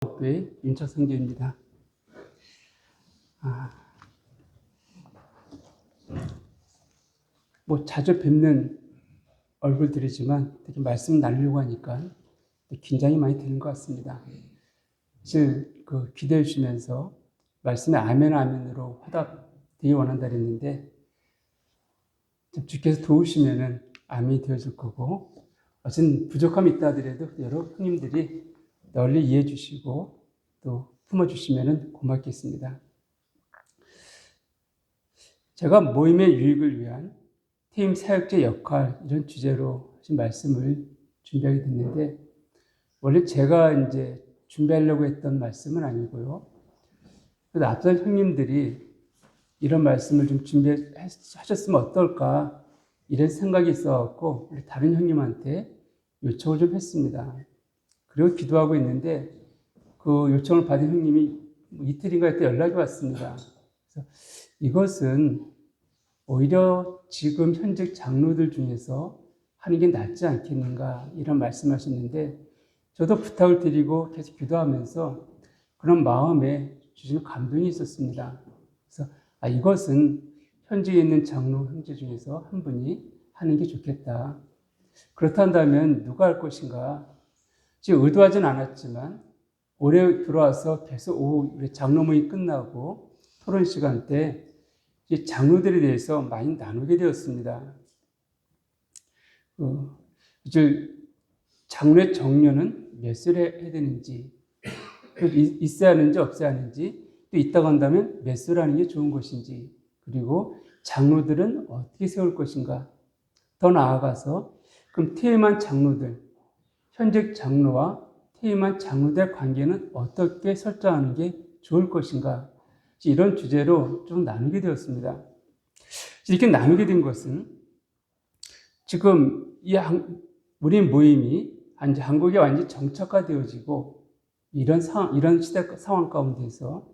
교회 윤철성교입니다. 자주 뵙는 얼굴들이지만 되게 말씀 나누려고 하니까 긴장이 많이 되는 것 같습니다. 사실 기대해 주시면서 말씀에 아멘 아멘으로 화답되기 원한다 그랬는데 주께서 도우시면은 아멘이 되어줄 거고, 어쨌든 부족함이 있다 하더라도 여러 형님들이 널리 이해해 주시고 또 품어주시면 고맙겠습니다. 제가 모임의 유익을 위한 팀 사역자 역할, 이런 주제로 하신 말씀을 준비하게 됐는데, 원래 제가 이제 준비하려고 했던 말씀은 아니고요. 그래도 앞선 형님들이 이런 말씀을 좀 준비하셨으면 어떨까, 이런 생각이 있어갖고 우리 다른 형님한테 요청을 좀 했습니다. 그리고 기도하고 있는데 그 요청을 받은 형님이 이틀인가 했다 연락이 왔습니다. 그래서 이것은 오히려 지금 현직 장로들 중에서 하는 게 낫지 않겠는가, 이런 말씀하셨는데, 저도 부탁을 드리고 계속 기도하면서 그런 마음에 주시는 감동이 있었습니다. 그래서 이것은 현직에 있는 장로 형제 중에서 한 분이 하는 게 좋겠다. 그렇다면 누가 할 것인가? 지금 의도하진 않았지만 올해 들어와서 계속 우리 장로 모임 끝나고 토론 시간 때 이 장로들에 대해서 많이 나누게 되었습니다. 이제 장로의 정년은 몇 살에 해야 되는지, 있어야 하는지 없어야 하는지, 또 있다고 한다면 몇 살 하는 게 좋은 것인지, 그리고 장로들은 어떻게 세울 것인가, 더 나아가서 그럼 퇴임한 장로들, 현직 장로와 퇴임한 장로들의 관계는 어떻게 설정하는 게 좋을 것인가, 이런 주제로 좀 나누게 되었습니다. 이렇게 나누게 된 것은 지금 우리 모임이 한국에 완전히 정착화되어지고 이런 시대 상황 가운데서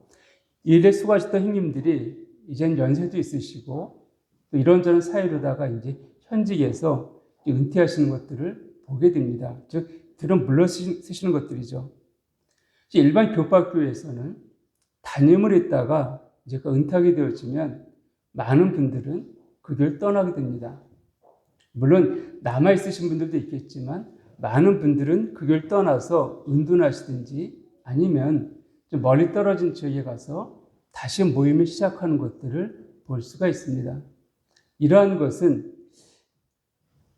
일에 수고하셨던 형님들이 이젠 연세도 있으시고 또 이런저런 사유로다가 이제 현직에서 은퇴하시는 것들을 보게 됩니다. 즉 들은 물러 쓰시는 것들이죠. 일반 교법교회에서는 담임을 했다가 이제 은퇴하게 되어지면 많은 분들은 그 교회를 떠나게 됩니다. 물론 남아있으신 분들도 있겠지만 많은 분들은 그 교회를 떠나서 은둔하시든지 아니면 좀 멀리 떨어진 지역에 가서 다시 모임을 시작하는 것들을 볼 수가 있습니다. 이러한 것은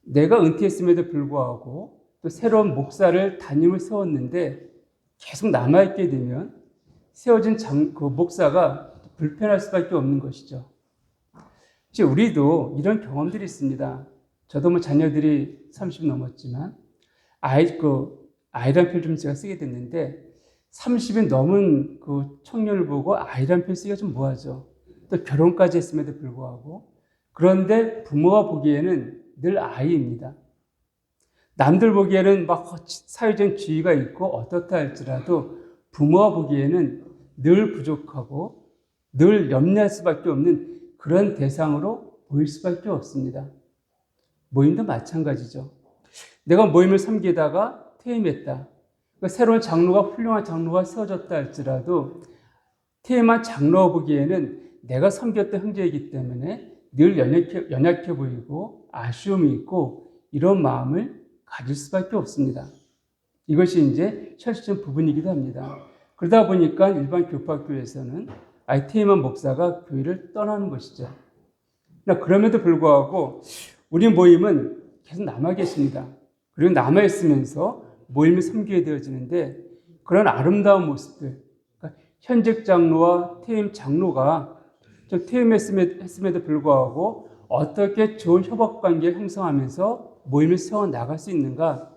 내가 은퇴했음에도 불구하고 또 새로운 목사를 담임을 세웠는데 계속 남아있게 되면 세워진 그 목사가 불편할 수밖에 없는 것이죠. 우리도 이런 경험들이 있습니다. 저도 자녀들이 30 넘었지만 아이란 표를 좀 제가 쓰게 됐는데 30이 넘은 그 청년을 보고 아이란 표 쓰기가 좀 뭐하죠. 또 결혼까지 했음에도 불구하고. 그런데 부모가 보기에는 늘 아이입니다. 남들 보기에는 사회적인 지위가 있고 어떻다 할지라도 부모가 보기에는 늘 부족하고 늘 염려할 수밖에 없는 그런 대상으로 보일 수밖에 없습니다. 모임도 마찬가지죠. 내가 모임을 섬기다가 퇴임했다. 새로운 장로가, 훌륭한 장로가 세워졌다 할지라도 퇴임한 장로가 보기에는 내가 섬겼던 형제이기 때문에 늘 연약해 보이고 아쉬움이 있고 이런 마음을 가질 수밖에 없습니다. 이것이 이제 현실적인 부분이기도 합니다. 그러다 보니까 일반 교파교회에서는 퇴임한 목사가 교회를 떠나는 것이죠. 그럼에도 불구하고 우리 모임은 계속 남아 계십니다. 그리고 남아 있으면서 모임을 섬기게 되어지는데 그런 아름다운 모습들, 그러니까 현직 장로와 퇴임 장로가 퇴임했음에도 불구하고 어떻게 좋은 협업 관계를 형성하면서 모임을 세워 나갈 수 있는가?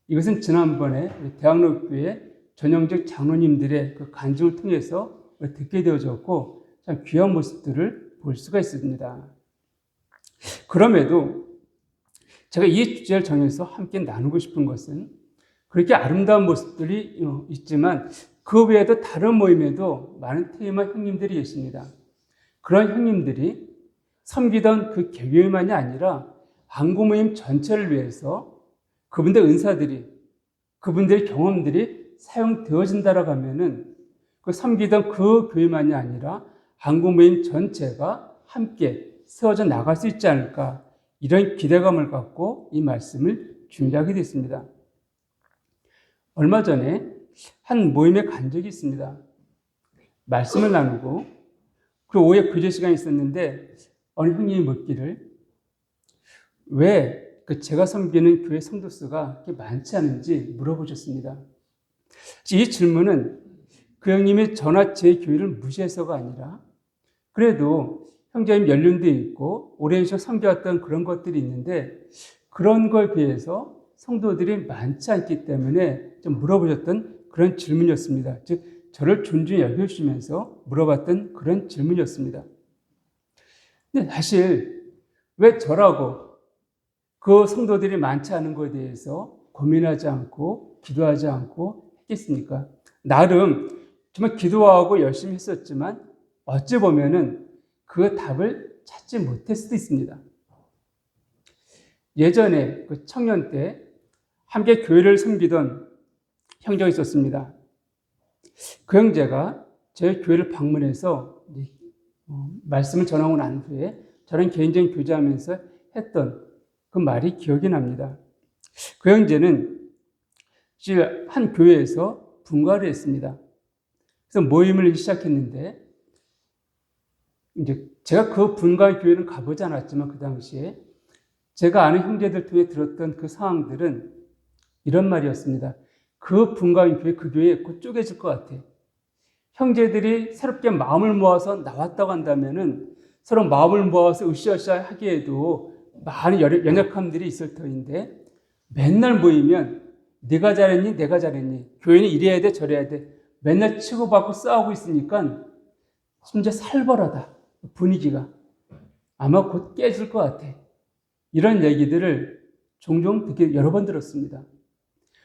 이것은 지난번에 우리 대학로교회 전형적 장로님들의 그 간증을 통해서 듣게 되어졌고 참 귀한 모습들을 볼 수가 있습니다. 그럼에도 제가 이 주제를 정해서 함께 나누고 싶은 것은 그렇게 아름다운 모습들이 있지만 그 외에도 다른 모임에도 많은 퇴임한 형님들이 계십니다. 그런 형님들이 섬기던 그 교회만이 아니라 한국 모임 전체를 위해서 그분들의 은사들이, 그분들의 경험들이 사용되어진다라고 하면은 그 섬기던 그 교회만이 아니라 한국 모임 전체가 함께 세워져 나갈 수 있지 않을까, 이런 기대감을 갖고 이 말씀을 준비하게 됐습니다. 얼마 전에 한 모임에 간 적이 있습니다. 말씀을 나누고 그 오후에 교제 시간이 있었는데 어느 형님이 묻기를 왜 제가 섬기는 교회 성도 수가 그렇게 많지 않은지 물어보셨습니다. 이 질문은 그 형님이 저나 제 교회를 무시해서가 아니라 그래도 형제님 연륜도 있고 오랜 시간 섬겨왔던 그런 것들이 있는데 그런 거에 비해서 성도들이 많지 않기 때문에 좀 물어보셨던 그런 질문이었습니다. 즉 저를 존중히 여겨주시면서 물어봤던 그런 질문이었습니다. 근데 사실 왜 저라고 그 성도들이 많지 않은 것에 대해서 고민하지 않고 기도하지 않고 했겠습니까? 나름 정말 기도하고 열심히 했었지만 어찌 보면은 그 답을 찾지 못할 수도 있습니다. 예전에 그 청년 때 함께 교회를 섬기던 형제가 있었습니다. 그 형제가 저희 교회를 방문해서 말씀을 전하고 난 후에 저랑 개인적인 교제하면서 했던 그 말이 기억이 납니다. 그 형제는 한 교회에서 분가를 했습니다. 그래서 모임을 시작했는데 이제 제가 그 분가 교회는 가보지 않았지만 그 당시에 제가 아는 형제들 통해 들었던 그 상황들은 이런 말이었습니다. 그 분가 교회, 그 교회에 곧 쪼개질 것 같아. 형제들이 새롭게 마음을 모아서 나왔다고 한다면은 서로 마음을 모아서 으쌰으쌰 하기에도 많은 연약함들이 있을 터인데 맨날 모이면 네가 잘했니? 내가 잘했니? 교회는 이래야 돼, 저래야 돼. 맨날 치고받고 싸우고 있으니까 진짜 살벌하다. 분위기가. 아마 곧 깨질 것 같아. 이런 얘기들을 종종 듣게 여러 번 들었습니다.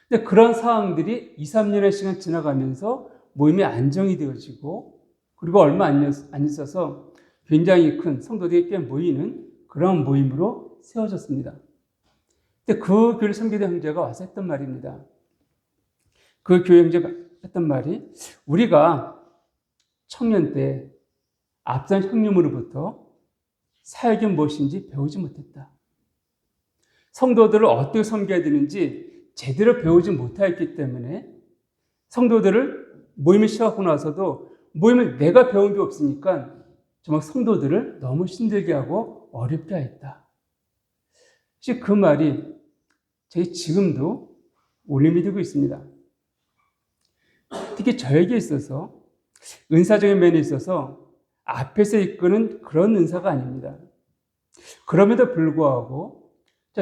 근데 그런 상황들이 2, 3년의 시간 지나가면서 모임이 안정이 되어지고 그리고 얼마 안 있어서 굉장히 큰 성도들이 꽤 모이는 그런 모임으로 세워졌습니다. 근데 그 교회를 섬기던 형제가 와서 했던 말입니다. 그 교회 형제가 했던 말이 우리가 청년 때 앞선 형님으로부터 사역이 무엇인지 배우지 못했다. 성도들을 어떻게 섬겨야 되는지 제대로 배우지 못했기 때문에 성도들을 모임을 시작하고 나서도 모임을 내가 배운 게 없으니까 정말 성도들을 너무 힘들게 하고 어렵게 했다. 혹시 그 말이 저희 지금도 울림이 되고 있습니다. 특히 저에게 있어서 은사적인 면에 있어서 앞에서 이끄는 그런 은사가 아닙니다. 그럼에도 불구하고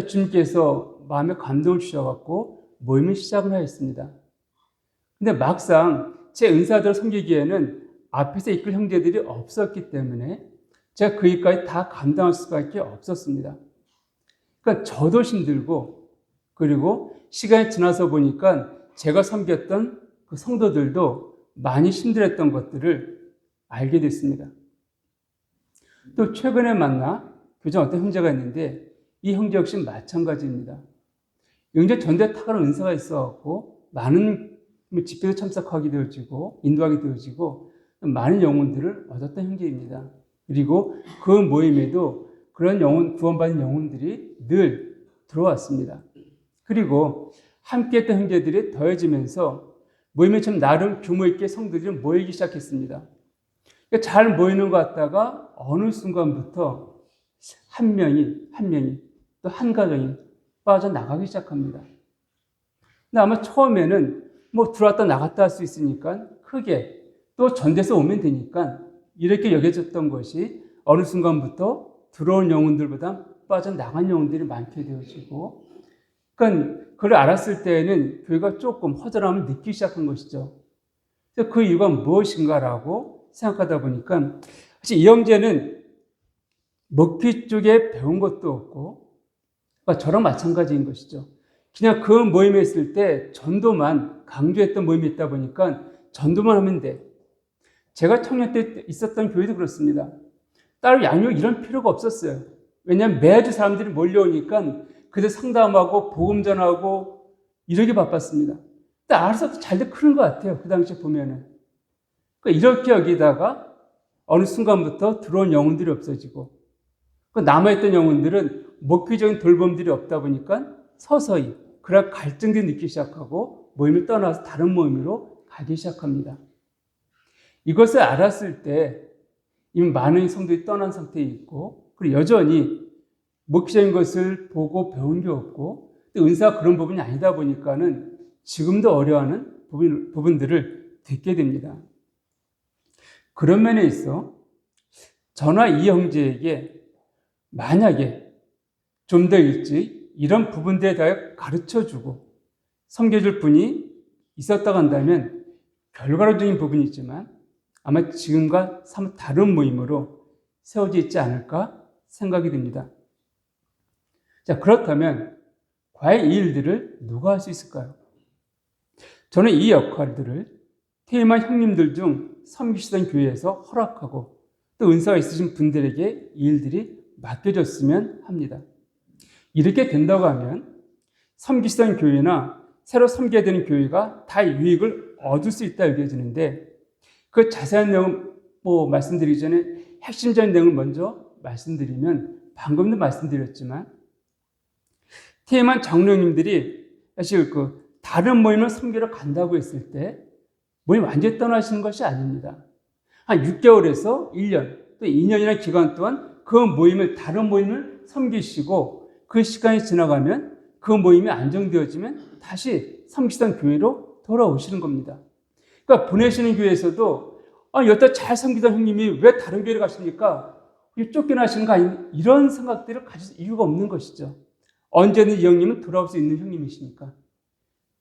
주님께서 마음에 감동을 주셔서 모임을 시작을 하였습니다. 근데 막상 제 은사들을 섬기기에는 앞에서 이끌 형제들이 없었기 때문에 제가 그 일까지 다 감당할 수밖에 없었습니다. 그러니까 저도 힘들고 그리고 시간이 지나서 보니까 제가 섬겼던 그 성도들도 많이 힘들었던 것들을 알게 됐습니다. 또 최근에 만나 교장 어떤 형제가 있는데 이 형제 역시 마찬가지입니다. 영적 전도에 탁월한 은사가 있어갖고 많은 집회에 참석하게 되어지고 인도하게 되어지고 많은 영혼들을 얻었던 형제입니다. 그리고 그 모임에도 그런 구원받은 영혼들이 늘 들어왔습니다. 그리고 함께했던 형제들이 더해지면서 모임에 좀 나름 규모 있게 성도들이 모이기 시작했습니다. 잘 모이는 것 같다가 어느 순간부터 한 명이 또 한 가정이 빠져나가기 시작합니다. 근데 아마 처음에는 들어왔다 나갔다 할 수 있으니까 크게 또 전대서 오면 되니까 이렇게 여겨졌던 것이 어느 순간부터 들어온 영혼들보다 빠져나간 영혼들이 많게 되어지고 그러니까 그걸 알았을 때에는 교회가 조금 허전함을 느끼기 시작한 것이죠. 그래서 그 이유가 무엇인가라고 생각하다 보니까 사실 이 형제는 먹기 쪽에 배운 것도 없고 저랑 마찬가지인 것이죠. 그냥 그 모임에 있을 때 전도만 강조했던 모임이 있다 보니까 전도만 하면 돼. 제가 청년 때 있었던 교회도 그렇습니다. 따로 양육 이런 필요가 없었어요. 왜냐하면 매주 사람들이 몰려오니까 그들 상담하고 복음 전하고 이러기 바빴습니다. 알아서 잘도 크는 것 같아요. 그 당시에 보면은. 그러니까 이렇게 여기다가 어느 순간부터 들어온 영혼들이 없어지고, 남아있던 영혼들은 목회적인 돌봄들이 없다 보니까 서서히 그런 갈증들이 느끼기 시작하고 모임을 떠나서 다른 모임으로 가기 시작합니다. 이것을 알았을 때 이미 많은 성도들이 떠난 상태에 있고, 그리고 여전히 목회적인 것을 보고 배운 게 없고, 또 은사가 그런 부분이 아니다 보니까는 지금도 어려워하는 부분들을 듣게 됩니다. 그런 면에 있어 저나 이 형제에게 만약에 좀 더 일찍 이런 부분들에 대해 가르쳐주고 섬겨줄 분이 있었다고 한다면 결과론적인 부분이 있지만 아마 지금과 사뭇 다른 모임으로 세워져 있지 않을까 생각이 듭니다. 자, 그렇다면 과연 이 일들을 누가 할 수 있을까요? 저는 이 역할들을 테이만 형님들 중 섬기시던 교회에서 허락하고 또 은사가 있으신 분들에게 이 일들이 맡겨졌으면 합니다. 이렇게 된다고 하면 섬기시던 교회나 새로 섬겨야 되는 교회가 다 유익을 얻을 수 있다 여겨지는데, 그 자세한 내용 말씀드리기 전에 핵심적인 내용을 먼저 말씀드리면, 방금도 말씀드렸지만 테이만 장로님들이 사실 다른 모임을 섬기러 간다고 했을 때 모임 완전히 떠나시는 것이 아닙니다. 한 6개월에서 1년 또 2년이라는 기간 동안 그 모임을, 다른 모임을 섬기시고 그 시간이 지나가면 그 모임이 안정되어지면 다시 섬기시던 교회로 돌아오시는 겁니다. 그러니까 보내시는 교회에서도 여태 잘 섬기던 형님이 왜 다른 교회를 가십니까? 쫓겨나시는 거 아니? 이런 생각들을 가질 이유가 없는 것이죠. 언제든 이 형님은 돌아올 수 있는 형님이시니까.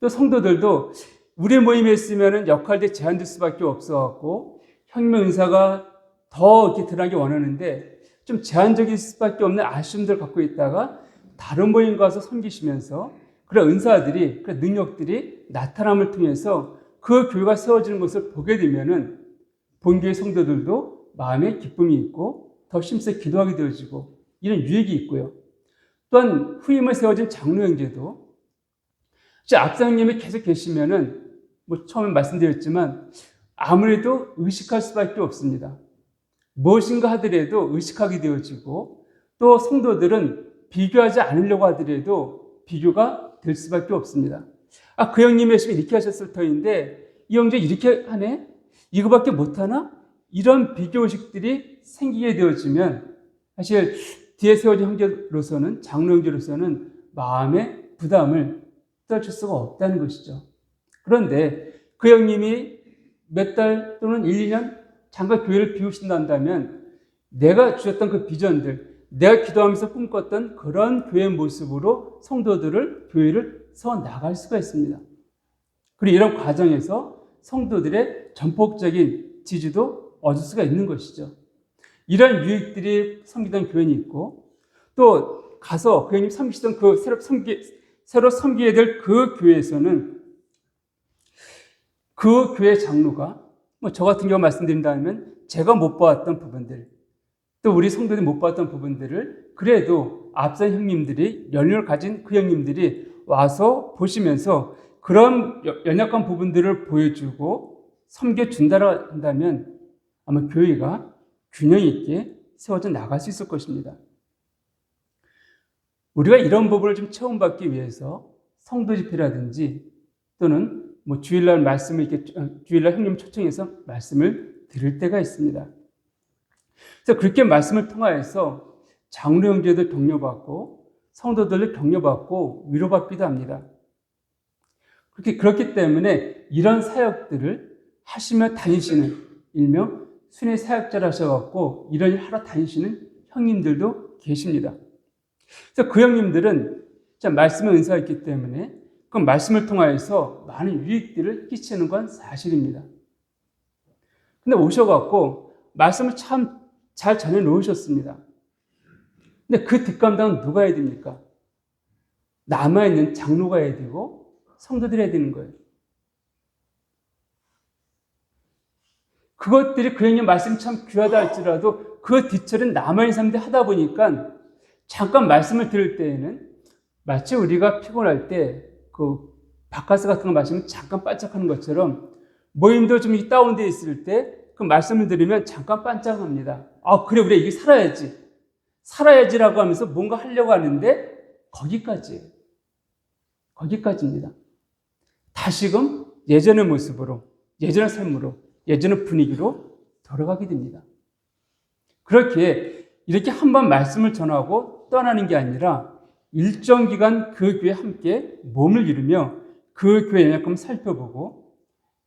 또 성도들도 우리 모임에 있으면 역할들이 제한될 수밖에 없어갖고 형님 은사가 더 이렇게 드러나기 원하는데 좀 제한적일 수밖에 없는 아쉬움들을 갖고 있다가 다른 모임 가서 섬기시면서 그런 은사들이, 그런 능력들이 나타남을 통해서 그 교회가 세워지는 것을 보게 되면은 본교회 성도들도 마음에 기쁨이 있고 더 힘써 기도하게 되어지고 이런 유익이 있고요. 또한 후임을 세워진 장로 형제도 앞장님이 계속 계시면은 처음에 말씀드렸지만 아무래도 의식할 수밖에 없습니다. 무엇인가 하더라도 의식하게 되어지고 또 성도들은 비교하지 않으려고 하더라도 비교가 될 수밖에 없습니다. 그 형님이 열심히 이렇게 하셨을 터인데 이 형제 이렇게 하네? 이거밖에 못하나? 이런 비교의식들이 생기게 되어지면 사실 뒤에 세워진 형제로서는, 장로 형제로서는 마음의 부담을 떨칠 수가 없다는 것이죠. 그런데 그 형님이 몇 달 또는 1, 2년 잠깐 교회를 비우신다면 내가 주셨던 그 비전들, 내가 기도하면서 꿈꿨던 그런 교회 모습으로 성도들을, 교회를 세워나갈 수가 있습니다. 그리고 이런 과정에서 성도들의 전폭적인 지지도 얻을 수가 있는 것이죠. 이런 유익들이 섬기던 교회는 있고, 또 가서 그 형님 섬기시던 그 새로 섬기게 될 그 교회에서는 그 교회 장로가 저 같은 경우 말씀드린다면 제가 못 봤던 부분들, 또 우리 성도들이 못 봤던 부분들을 그래도 앞선 형님들이, 연륜을 가진 그 형님들이 와서 보시면서 그런 연약한 부분들을 보여주고 섬겨준다고 한다면 아마 교회가 균형 있게 세워져 나갈 수 있을 것입니다. 우리가 이런 부분을 좀 체험받기 위해서 성도 집회라든지 또는 주일날 말씀을 이렇게 주일날 형님 초청해서 말씀을 들을 때가 있습니다. 그래서 그렇게 말씀을 통하여서 장로 형제들 격려받고 성도들을 격려받고 위로받기도 합니다. 그렇기 때문에 이런 사역들을 하시며 다니시는, 일명 순회 사역자를 하셔갖고 이런 일 하러 다니시는 형님들도 계십니다. 그래서 그 형님들은 말씀의 은사가 있기 때문에 그 말씀을 통하여서 많은 유익들을 끼치는 건 사실입니다. 근데 오셔갖고 말씀을 참 잘 전해놓으셨습니다. 근데 그 뒷감당은 누가 해야 됩니까? 남아있는 장로가 해야 되고 성도들이 해야 되는 거예요. 그것들이 그 형님 말씀이 참 귀하다 할지라도 그 뒷처리는 남아있는 사람들이 하다 보니까 잠깐 말씀을 들을 때에는 마치 우리가 피곤할 때 바카스 같은 거 마시면 잠깐 반짝하는 것처럼 모임도 좀 다운되어 있을 때 그 말씀을 드리면 잠깐 반짝합니다. 아, 그래, 우리 이게 살아야지. 살아야지라고 하면서 뭔가 하려고 하는데 거기까지입니다. 다시금 예전의 모습으로, 예전의 삶으로, 예전의 분위기로 돌아가게 됩니다. 그렇게 이렇게 한번 말씀을 전하고 떠나는 게 아니라 일정 기간 그 교회에 함께 몸을 이루며 그 교회 연약함을 살펴보고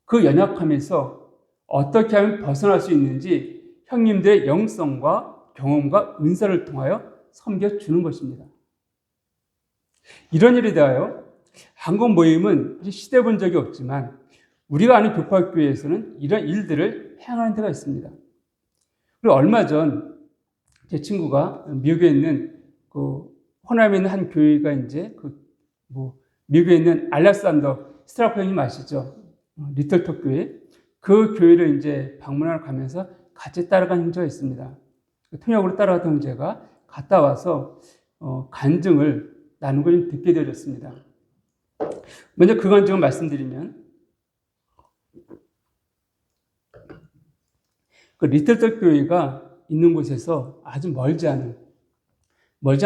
그 연약함에서 어떻게 하면 벗어날 수 있는지 형님들의 영성과 경험과 은사를 통하여 섬겨주는 것입니다. 이런 일에 대하여 한국 모임은 시대 본 적이 없지만 우리가 아는 교파교회에서는 이런 일들을 행하는 데가 있습니다. 그리고 얼마 전 제 친구가 미국에 있는 호남에 있는 한 교회가 이제 미국에 있는 알렉산더 스트라포 형님 아시죠? 리틀톡 교회. 그 교회를 이제 방문하러 가면서 같이 따라간 형제가 있습니다. 통역으로 따라갔던 형제가 갔다 와서 간증을 나누고 좀 듣게 되었습니다. 먼저 그 간증을 말씀드리면 그 리틀톡 교회가 있는 곳에서 아주 멀지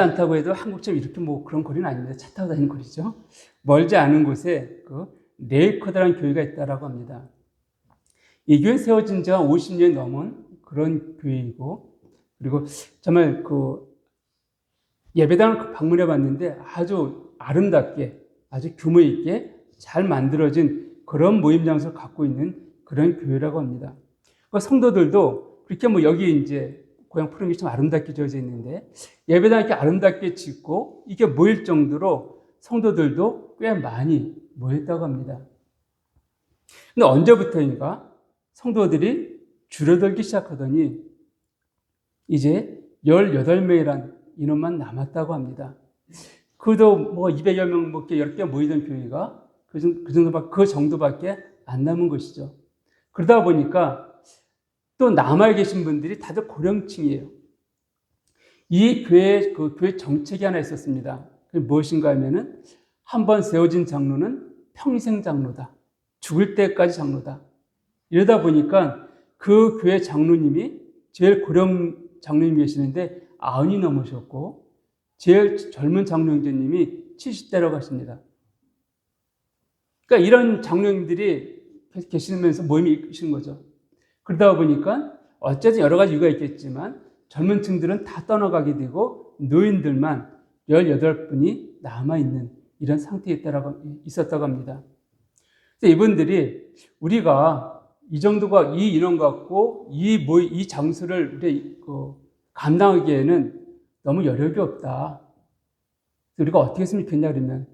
않다고 해도 한국처럼 이렇게 그런 거리는 아닙니다. 차 타고 다니는 거리죠. 멀지 않은 곳에 레이커드라는 교회가 있다라고 합니다. 이 교회 세워진 지가 50년 넘은 그런 교회이고, 그리고 정말 예배당을 방문해 봤는데 아주 아름답게, 아주 규모 있게 잘 만들어진 그런 모임 장소를 갖고 있는 그런 교회라고 합니다. 성도들도 그렇게 여기 이제 고향 푸른 게 좀 아름답게 지어져 있는데 예배당 이렇게 아름답게 짓고 이게 모일 정도로 성도들도 꽤 많이 모였다고 합니다. 근데 언제부터인가 성도들이 줄어들기 시작하더니 이제 18명이란 인원만 남았다고 합니다. 그도 200여 명 10개 모이던 교회가 그 정도밖에 안 남은 것이죠. 그러다 보니까 또 남아 계신 분들이 다들 고령층이에요. 이 교회 정책이 하나 있었습니다. 그게 무엇인가 하면은 한번 세워진 장로는 평생 장로다. 죽을 때까지 장로다. 이러다 보니까 그 교회 장로님이 제일 고령 장로님이 계시는데 90이 넘으셨고 제일 젊은 장로 형제님이 70대라고 하십니다. 그러니까 이런 장로님들이 계시면서 모임이 이끄신 거죠. 그러다 보니까 어쨌든 여러 가지 이유가 있겠지만 젊은 층들은 다 떠나가게 되고 노인들만 18분이 남아있는 이런 상태에 있었다고 합니다. 그래서 이분들이 우리가 이 정도가 이 인원 갖고 이 장소를 우리 감당하기에는 너무 여력이 없다. 우리가 어떻게 했으면 좋겠냐 그러면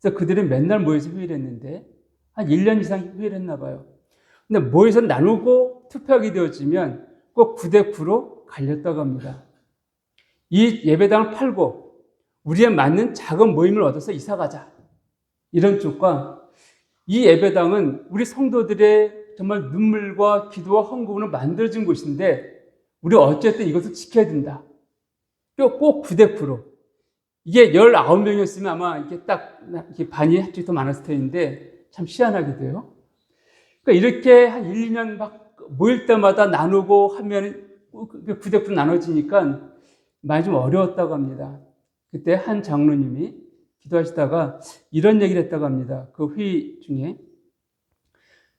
그래서 그들이 맨날 모여서 회의를 했는데 한 1년 이상 회의를 했나 봐요. 근데 모여서 나누고 투표하게 되어지면 꼭 9대9로 갈렸다고 합니다. 이 예배당을 팔고 우리에 맞는 작은 모임을 얻어서 이사가자. 이런 쪽과 이 예배당은 우리 성도들의 정말 눈물과 기도와 헌금으로 만들어진 곳인데 우리 어쨌든 이것을 지켜야 된다. 꼭 9대9로. 이게 19명이었으면 아마 이게 딱 이렇게 반이 한쪽이 더 많았을 텐데 참 희한하게도요. 그러니까 이렇게 한 1, 2년 막 모일 때마다 나누고 하면 9대9로 나눠지니까 많이 좀 어려웠다고 합니다. 그때 한 장로님이 기도하시다가 이런 얘기를 했다고 합니다. 그 회의 중에.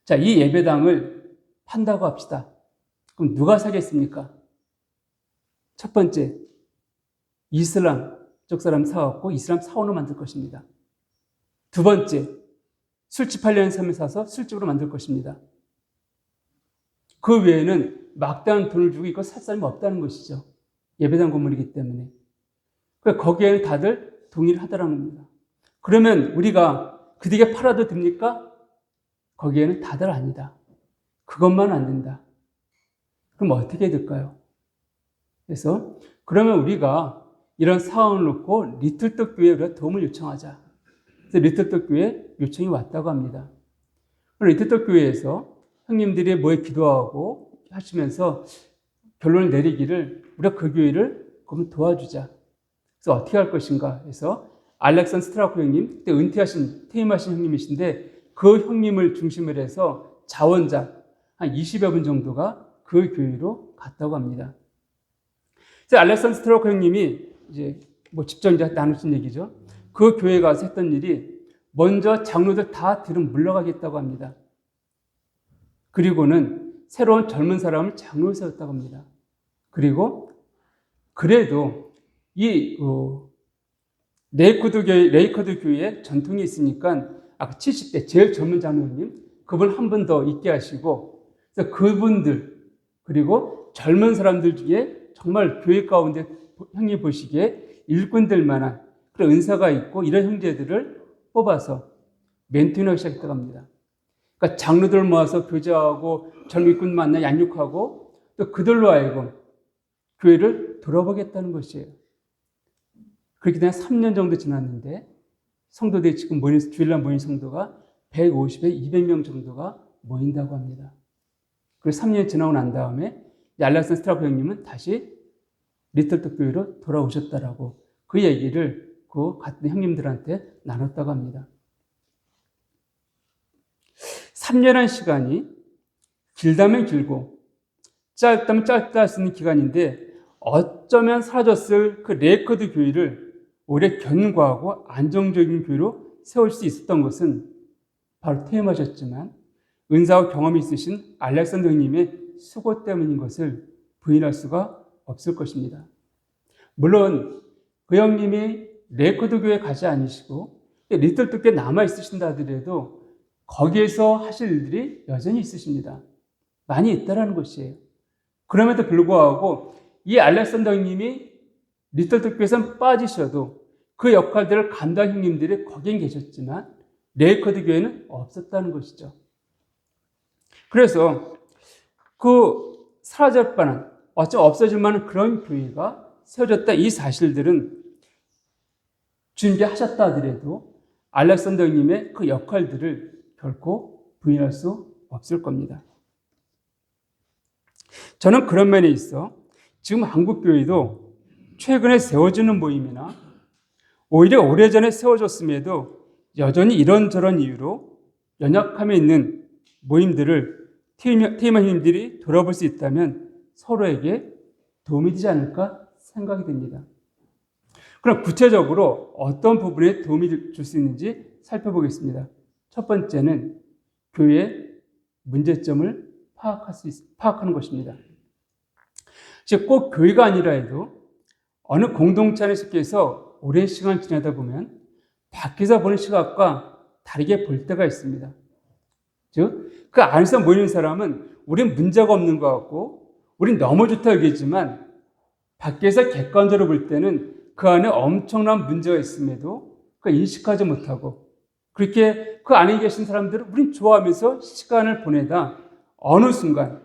자, 이 예배당을 판다고 합시다. 그럼 누가 사겠습니까? 첫 번째, 이슬람 쪽 사람 사갖고 이슬람 사원으로 만들 것입니다. 두 번째, 술집 하려는 사람을 사서 술집으로 만들 것입니다. 그 외에는 막대한 돈을 주고 이거 살 사람이 없다는 것이죠. 예배당 건물이기 때문에. 그러니까 거기에는 다들 동의를 하더라는 겁니다. 그러면 우리가 그들에게 팔아도 됩니까? 거기에는 다들 아니다. 그것만 안 된다. 그럼 어떻게 될까요? 그래서 그러면 우리가 이런 사원을 놓고 리틀톡 교회에 우리가 도움을 요청하자. 그래서 리틀톡 교회에 요청이 왔다고 합니다. 리틀톡 교회에서 형님들이 모여 기도하고 하시면서 결론을 내리기를 우리가 그 교회를 그러면 도와주자. 그래서 어떻게 할 것인가 해서 알렉산 스트라코 형님, 그때 은퇴하신, 퇴임하신 형님이신데 그 형님을 중심으로 해서 자원자 한 20여 분 정도가 그 교회로 갔다고 합니다. 그래서 알렉산 스트라코 형님이 이제 뭐 직접 이제 나누신 얘기죠. 그 교회 가서 했던 일이 먼저 장로들 다 뒤로 물러가겠다고 합니다. 그리고는 새로운 젊은 사람을 장로에 세웠다고 합니다. 그리고 그래도 이 레이커드 교회에 전통이 있으니까 아까 70대 제일 젊은 장로님 그분 한 분 더 있게 하시고 그래서 그분들 그리고 젊은 사람들 중에 정말 교회 가운데 형님 보시기에 일꾼될 만한 그런 은사가 있고 이런 형제들을 뽑아서 멘토링하기 시작했다고 합니다. 그러니까 장로들 모아서 교제하고 젊은 일꾼 만나 양육하고 또 그들로 하여금 교회를 돌아보겠다는 것이에요. 그렇게 된 3년 정도 지났는데 성도들이 지금 주일날 모인 성도가 150에 200명 정도가 모인다고 합니다. 그리고 3년이 지나고 난 다음에 알렉산 스트라코 형님은 다시 리틀톡 교회로 돌아오셨다라고 그 얘기를 그 같은 형님들한테 나눴다고 합니다. 3년이라는 시간이 길다면 길고 짧다면 짧다 할 수 있는 기간인데 어쩌면 사라졌을 그 레이커드 교회를 오래 견고하고 안정적인 교회로 세울 수 있었던 것은 바로 퇴임하셨지만 은사와 경험이 있으신 알렉산더 형님의 수고 때문인 것을 부인할 수가 없을 것입니다. 물론 그 형님이 레이커드 교회에 가지 않으시고 리틀톡 교회에 남아있으신다 하더라도 거기에서 하실 일들이 여전히 있으십니다. 많이 있다라는 것이에요. 그럼에도 불구하고 이 알렉산더 형님이 리틀톡 교회에서 빠지셔도 그 역할들을 감당 형님들이 거기에 계셨지만 레이커드 교회는 없었다는 것이죠. 그래서 그 사라질 뻔한 어쩜 없어질 만한 그런 교회가 세워졌다 이 사실들은 준비하셨다 하더라도 알렉산더 형님의 그 역할들을 결코 부인할 수 없을 겁니다. 저는 그런 면에 있어 지금 한국교회도 최근에 세워지는 모임이나 오히려 오래전에 세워졌음에도 여전히 이런저런 이유로 연약함에 있는 모임들을 퇴임한 형님들이 돌아볼 수 있다면 서로에게 도움이 되지 않을까 생각이 됩니다. 그럼 구체적으로 어떤 부분에 도움이 줄 수 있는지 살펴보겠습니다. 첫 번째는 교회의 문제점을 파악하는 것입니다. 즉, 꼭 교회가 아니라 해도 어느 공동체 안에 속해서 오랜 시간을 지내다 보면 밖에서 보는 시각과 다르게 볼 때가 있습니다. 즉, 그 안에서 모이는 사람은 우린 문제가 없는 것 같고 우린 너무 좋다 여기지만 밖에서 객관적으로 볼 때는 그 안에 엄청난 문제가 있음에도 그 인식하지 못하고 그렇게 그 안에 계신 사람들은 우린 좋아하면서 시간을 보내다 어느 순간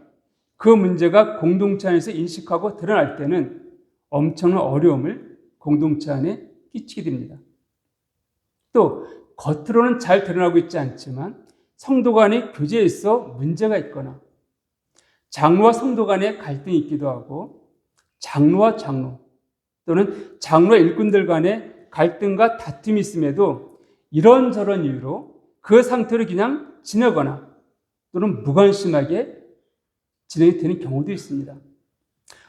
그 문제가 공동체 안에서 인식하고 드러날 때는 엄청난 어려움을 공동체 안에 끼치게 됩니다. 또 겉으로는 잘 드러나고 있지 않지만 성도 간의 교제에 있어 문제가 있거나 장로와 성도 간의 갈등이 있기도 하고 장로와 장로 또는 장로와 일꾼들 간의 갈등과 다툼이 있음에도 이런저런 이유로 그 상태로 그냥 지내거나 또는 무관심하게 진행이 되는 경우도 있습니다.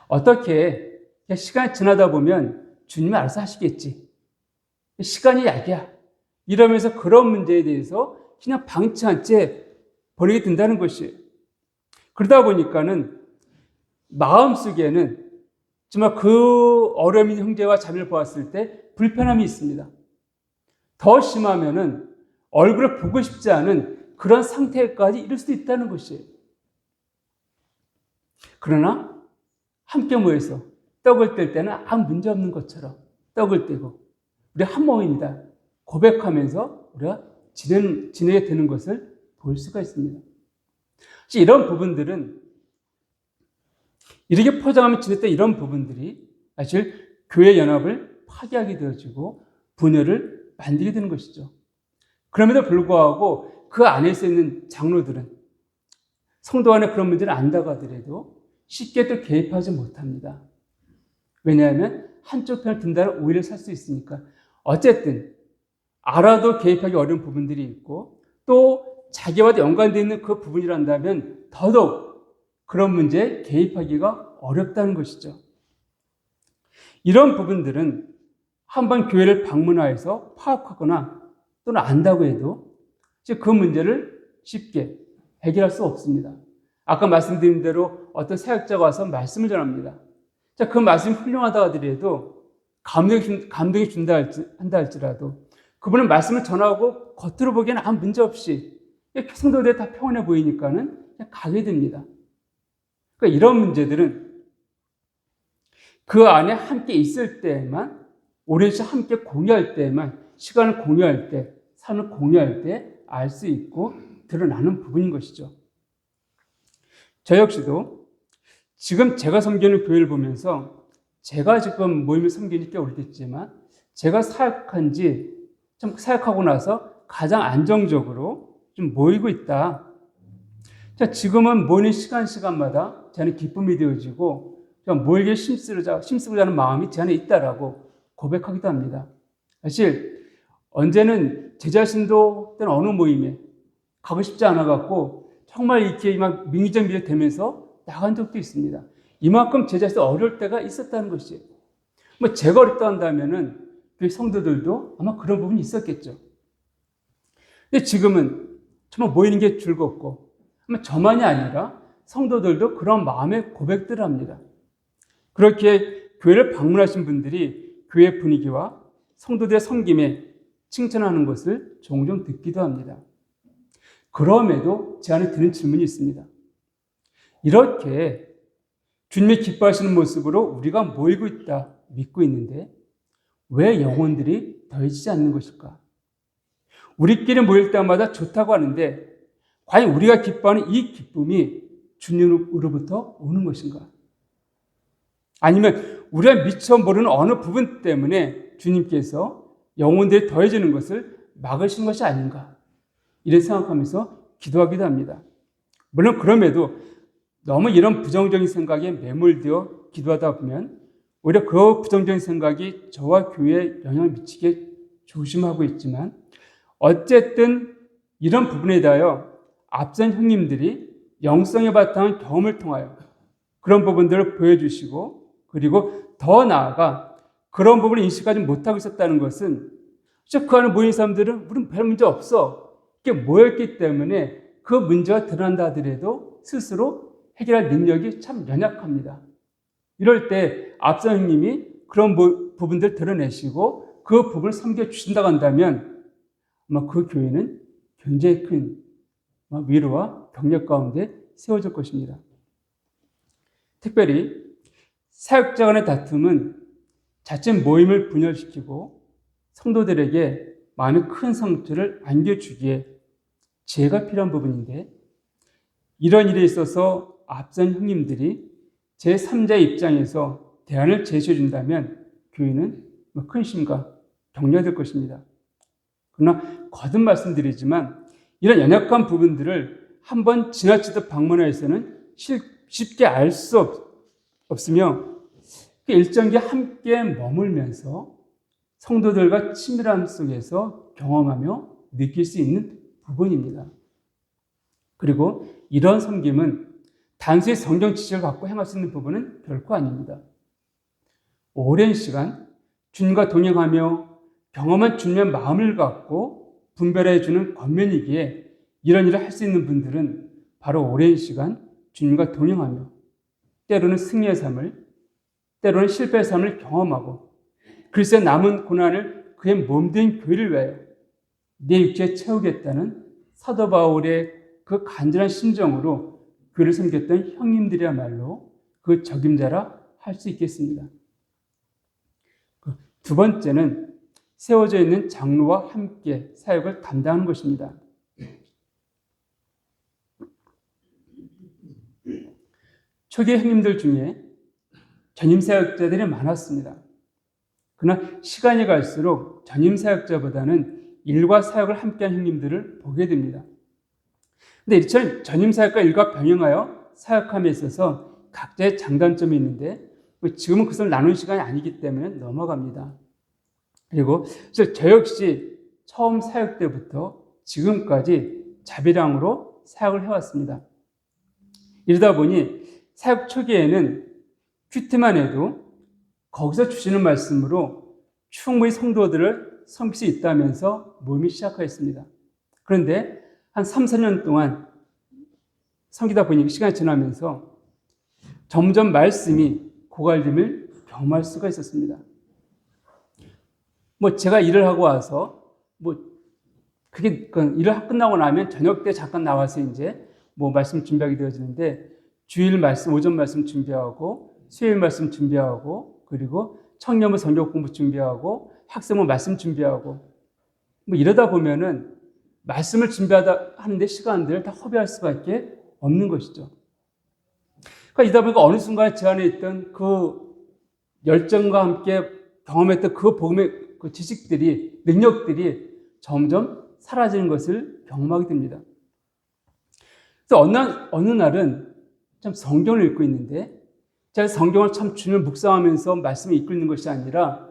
어떻게 시간이 지나다 보면 주님이 알아서 하시겠지. 시간이 약이야. 이러면서 그런 문제에 대해서 그냥 방치한 채 버리게 된다는 것이에요. 그러다 보니까는 마음속에는 정말 그 어려움 있는 형제와 자매를 보았을 때 불편함이 있습니다. 더 심하면은 얼굴을 보고 싶지 않은 그런 상태까지 이를 수도 있다는 것이에요. 그러나 함께 모여서 떡을 뗄 때는 아무 문제 없는 것처럼 떡을 떼고 우리 한 몸입니다. 고백하면서 우리가 지내게 되는 것을 볼 수가 있습니다. 이런 부분들은 이렇게 포장하면 지냈던 이런 부분들이 사실 교회 연합을 파괴하게 되어지고 분열을 만들게 되는 것이죠. 그럼에도 불구하고 그 안에서 있는 장로들은 성도 안에 그런 문제를 안다고 하더라도 쉽게 또 개입하지 못합니다. 왜냐하면 한쪽 편을 든다는 오해를 살 수 있으니까. 어쨌든 알아도 개입하기 어려운 부분들이 있고 또 자기와도 연관되어 있는 그 부분이란다면 더더욱 그런 문제에 개입하기가 어렵다는 것이죠. 이런 부분들은 한번 교회를 방문하여서 파악하거나 또는 안다고 해도 그 문제를 쉽게 해결할 수 없습니다. 아까 말씀드린 대로 어떤 사역자가 와서 말씀을 전합니다. 자, 그 말씀이 훌륭하다 하더라도 감동이 준다 한다 할지라도 그분은 말씀을 전하고 겉으로 보기에는 아무 문제 없이 성도들이 다 평온해 보이니까는 그냥 가게 됩니다. 그러니까 이런 문제들은 그 안에 함께 있을 때만, 오랜 시간 함께 공유할 때만, 시간을 공유할 때, 삶을 공유할 때 알 수 있고 드러나는 부분인 것이죠. 저 역시도 지금 제가 섬기는 교회를 보면서 제가 지금 모임을 섬기는 꽤 오래됐지만 제가 사역하고 나서 가장 안정적으로 좀 모이고 있다. 자, 지금은 모이는 시간마다 제 안에 기쁨이 되어지고 모이기에 힘쓰고자 하는 마음이 제 안에 있다라고 고백하기도 합니다. 사실 언제는 제 자신도 때는 어느 모임에 가고 싶지 않아갖고 정말 이렇게 막 민기적민기 되면서 나간 적도 있습니다. 이만큼 제 자신이 어려울 때가 있었다는 것이에요. 뭐 제가 어렵다 한다면은 그 성도들도 아마 그런 부분이 있었겠죠. 근데 지금은 정말 모이는 게 즐겁고 아마 저만이 아니라 성도들도 그런 마음의 고백들을 합니다. 그렇게 교회를 방문하신 분들이 교회 분위기와 성도들의 섬김에 칭찬하는 것을 종종 듣기도 합니다. 그럼에도 제 안에 드는 질문이 있습니다. 이렇게 주님이 기뻐하시는 모습으로 우리가 모이고 있다 믿고 있는데 왜 영혼들이 더해지지 않는 것일까? 우리끼리 모일 때마다 좋다고 하는데 과연 우리가 기뻐하는 이 기쁨이 주님으로부터 오는 것인가? 아니면 우리가 미처 모르는 어느 부분 때문에 주님께서 영혼들이 더해지는 것을 막으신 것이 아닌가? 이런 생각하면서 기도하기도 합니다. 물론 그럼에도 너무 이런 부정적인 생각에 매몰되어 기도하다 보면 오히려 그 부정적인 생각이 저와 교회에 영향을 미치게 조심하고 있지만 어쨌든 이런 부분에 대하여 앞선 형님들이 영성의 바탕 경험을 통하여 그런 부분들을 보여주시고 그리고 더 나아가 그런 부분을 인식하지 못하고 있었다는 것은 그 안에 모인 사람들은 우리는 별 문제 없어 이렇게 모였기 때문에 그 문제가 드러난다 하더라도 스스로 해결할 능력이 참 연약합니다. 이럴 때 앞선 형님이 그런 부분들을 드러내시고 그 부분을 섬겨주신다고 한다면 아마 그 교회는 굉장히 큰 위로와 격려 가운데 세워질 것입니다. 특별히 사역자 간의 다툼은 자칫 모임을 분열시키고 성도들에게 마음의 큰 상처를 안겨주기에 지혜가 필요한 부분인데 이런 일에 있어서 앞선 형님들이 제3자의 입장에서 대안을 제시해 준다면 교회는 큰 힘과 격려가 될 것입니다. 그러나 거듭 말씀드리지만 이런 연약한 부분들을 한번 지나치듯 방문하여서는 쉽게 알 수 없으며 일정기 함께 머물면서 성도들과 친밀함 속에서 경험하며 느낄 수 있는 부분입니다. 그리고 이런 섬김은 단순히 성경 지식을 갖고 행할 수 있는 부분은 결코 아닙니다. 오랜 시간 주님과 동행하며 경험한 주님의 마음을 갖고 분별해 주는 권면이기에 이런 일을 할 수 있는 분들은 바로 오랜 시간 주님과 동행하며 때로는 승리의 삶을 때로는 실패의 삶을 경험하고 글쎄 남은 고난을 그의 몸된 교회를 위하여 내 육체에 채우겠다는 사도 바울의 그 간절한 심정으로 그를 섬겼던 형님들이야말로 그 적임자라 할 수 있겠습니다. 두 번째는 세워져 있는 장로와 함께 사역을 담당하는 것입니다. 초기 형님들 중에 전임 사역자들이 많았습니다. 그러나 시간이 갈수록 전임 사역자보다는 일과 사역을 함께한 형님들을 보게 됩니다. 근데 이처럼 전임 사역과 일과 병행하여 사역함에 있어서 각자의 장단점이 있는데 지금은 그것을 나눈 시간이 아니기 때문에 넘어갑니다. 그리고 저 역시 처음 사역 때부터 지금까지 자비량으로 사역을 해왔습니다. 이러다 보니 사역 초기에는 큐티만 해도 거기서 주시는 말씀으로 충분히 성도들을 섬길 수 있다면서 모임이 시작하였습니다. 그런데 한 3, 4년 동안 섬기다 보니 시간이 지나면서 점점 말씀이 고갈됨을 경험할 수가 있었습니다. 제가 일을 하고 와서 그게 일을 끝나고 나면 저녁 때 잠깐 나와서 이제 말씀 준비하게 되어지는데 주일 말씀, 오전 말씀 준비하고 수요일 말씀 준비하고 그리고 청년부 성경 공부 준비하고 학생부 말씀 준비하고 이러다 보면은 말씀을 준비하다 하는데 시간들을 다 허비할 수밖에 없는 것이죠. 그러니까 이다 보니까 어느 순간 제 안에 있던 그 열정과 함께 경험했던 그 복음의 그 지식들이, 능력들이 점점 사라지는 것을 경험하게 됩니다. 그래서 어느 날은 참 성경을 읽고 있는데 제가 성경을 참 주님을 묵상하면서 말씀을 읽고 있는 것이 아니라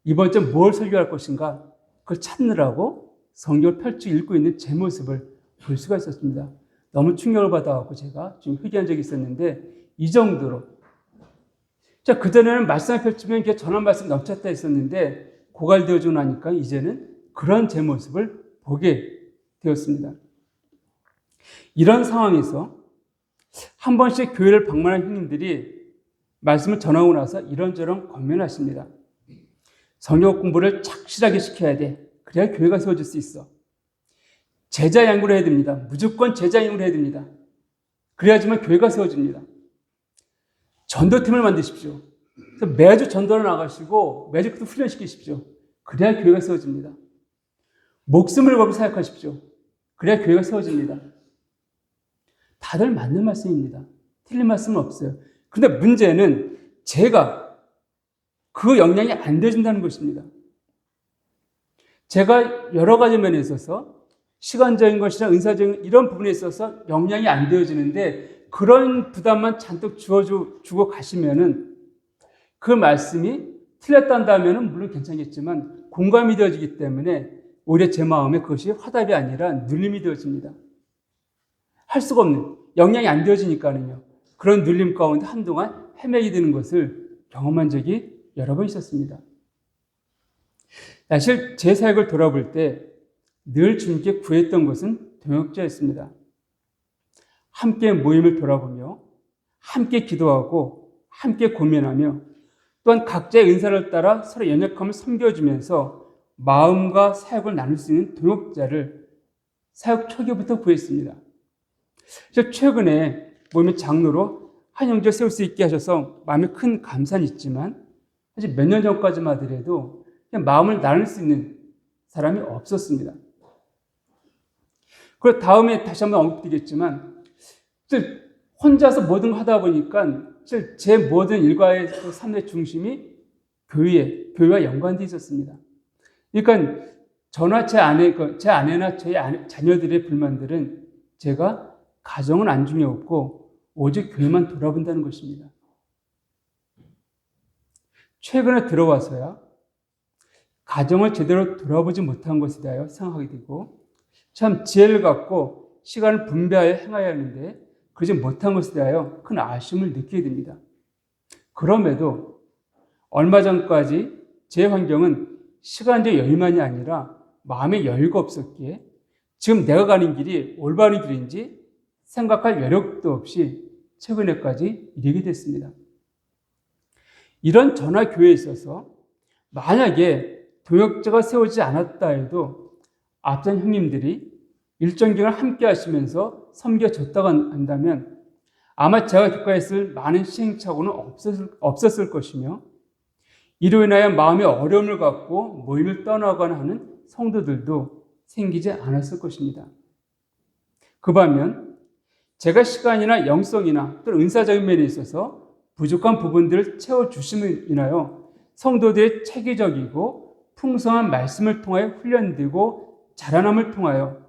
이번 주 뭘 설교할 것인가 그걸 찾느라고 성경을 펼쳐 읽고 있는 제 모습을 볼 수가 있었습니다. 너무 충격을 받아갖고 제가 좀 회개한 적이 있었는데 이 정도로 자 그전에는 말씀을 펼치면 이렇게 전한 말씀 넘쳤다 했었는데 고갈되어지고 나니까 이제는 그런 제 모습을 보게 되었습니다. 이런 상황에서 한 번씩 교회를 방문한 형님들이 말씀을 전하고 나서 이런저런 권면하십니다. 성경 공부를 착실하게 시켜야 돼. 그래야 교회가 세워질 수 있어. 제자 양육을 해야 됩니다. 무조건 제자 양육을 해야 됩니다. 그래야지만 교회가 세워집니다. 전도팀을 만드십시오. 그래서 매주 전도를 나가시고 매주 그 훈련시키십시오. 그래야 교회가 세워집니다. 목숨을 걸고 사역하십시오. 그래야 교회가 세워집니다. 다들 맞는 말씀입니다. 틀린 말씀은 없어요. 그런데 문제는 제가 그 영향이 안 되어진다는 것입니다. 제가 여러 가지 면에 있어서 시간적인 것이나 은사적인 이런 부분에 있어서 영향이 안 되어지는데 그런 부담만 잔뜩 주고 가시면은 그 말씀이 틀렸단다면은 물론 괜찮겠지만 공감이 되어지기 때문에 오히려 제 마음에 그것이 화답이 아니라 눌림이 되어집니다. 할 수가 없는 영향이 안 되어지니까는요. 그런 눌림 가운데 한동안 헤매게 되는 것을 경험한 적이 여러 번 있었습니다. 사실 제 사역을 돌아볼 때 늘 주님께 구했던 것은 동역자였습니다. 함께 모임을 돌아보며 함께 기도하고 함께 고민하며 또한 각자의 은사를 따라 서로 연약함을 섬겨주면서 마음과 사역을 나눌 수 있는 동역자를 사역 초기부터 구했습니다. 최근에 모임의 장로로 한 형제 세울 수 있게 하셔서 마음에 큰 감사는 있지만 사실 몇 년 전까지만 하더라도 그냥 마음을 나눌 수 있는 사람이 없었습니다. 그리고 다음에 다시 한번 언급드리겠지만 혼자서 뭐든 하다 보니까 제 모든 일과의 삶의 중심이 교회와 연관되어 있었습니다. 그러니까 저나 제 아내나 제 자녀들의 불만들은 제가 가정은 안중에 없고 오직 교회만 돌아본다는 것입니다. 최근에 들어와서야 가정을 제대로 돌아보지 못한 것에 대하여 생각하게 되고 참 지혜를 갖고 시간을 분배하여 행해야 하는데 그러지 못한 것에 대하여 큰 아쉬움을 느끼게 됩니다. 그럼에도 얼마 전까지 제 환경은 시간적 여유만이 아니라 마음의 여유가 없었기에 지금 내가 가는 길이 올바른 길인지 생각할 여력도 없이 최근에까지 이르게 됐습니다. 이런 전화교회에 있어서 만약에 동역자가 세우지 않았다 해도 앞선 형님들이 일정 기간을 함께 하시면서 섬겨줬다고 한다면 아마 제가 겪어했을 많은 시행착오는 없었을 것이며 이로 인하여 마음의 어려움을 갖고 모임을 떠나거나 하는 성도들도 생기지 않았을 것입니다. 그 반면 제가 시간이나 영성이나 또는 은사적인 면에 있어서 부족한 부분들을 채워주심을 인하여 성도들의 체계적이고 풍성한 말씀을 통하여 훈련되고 자라남을 통하여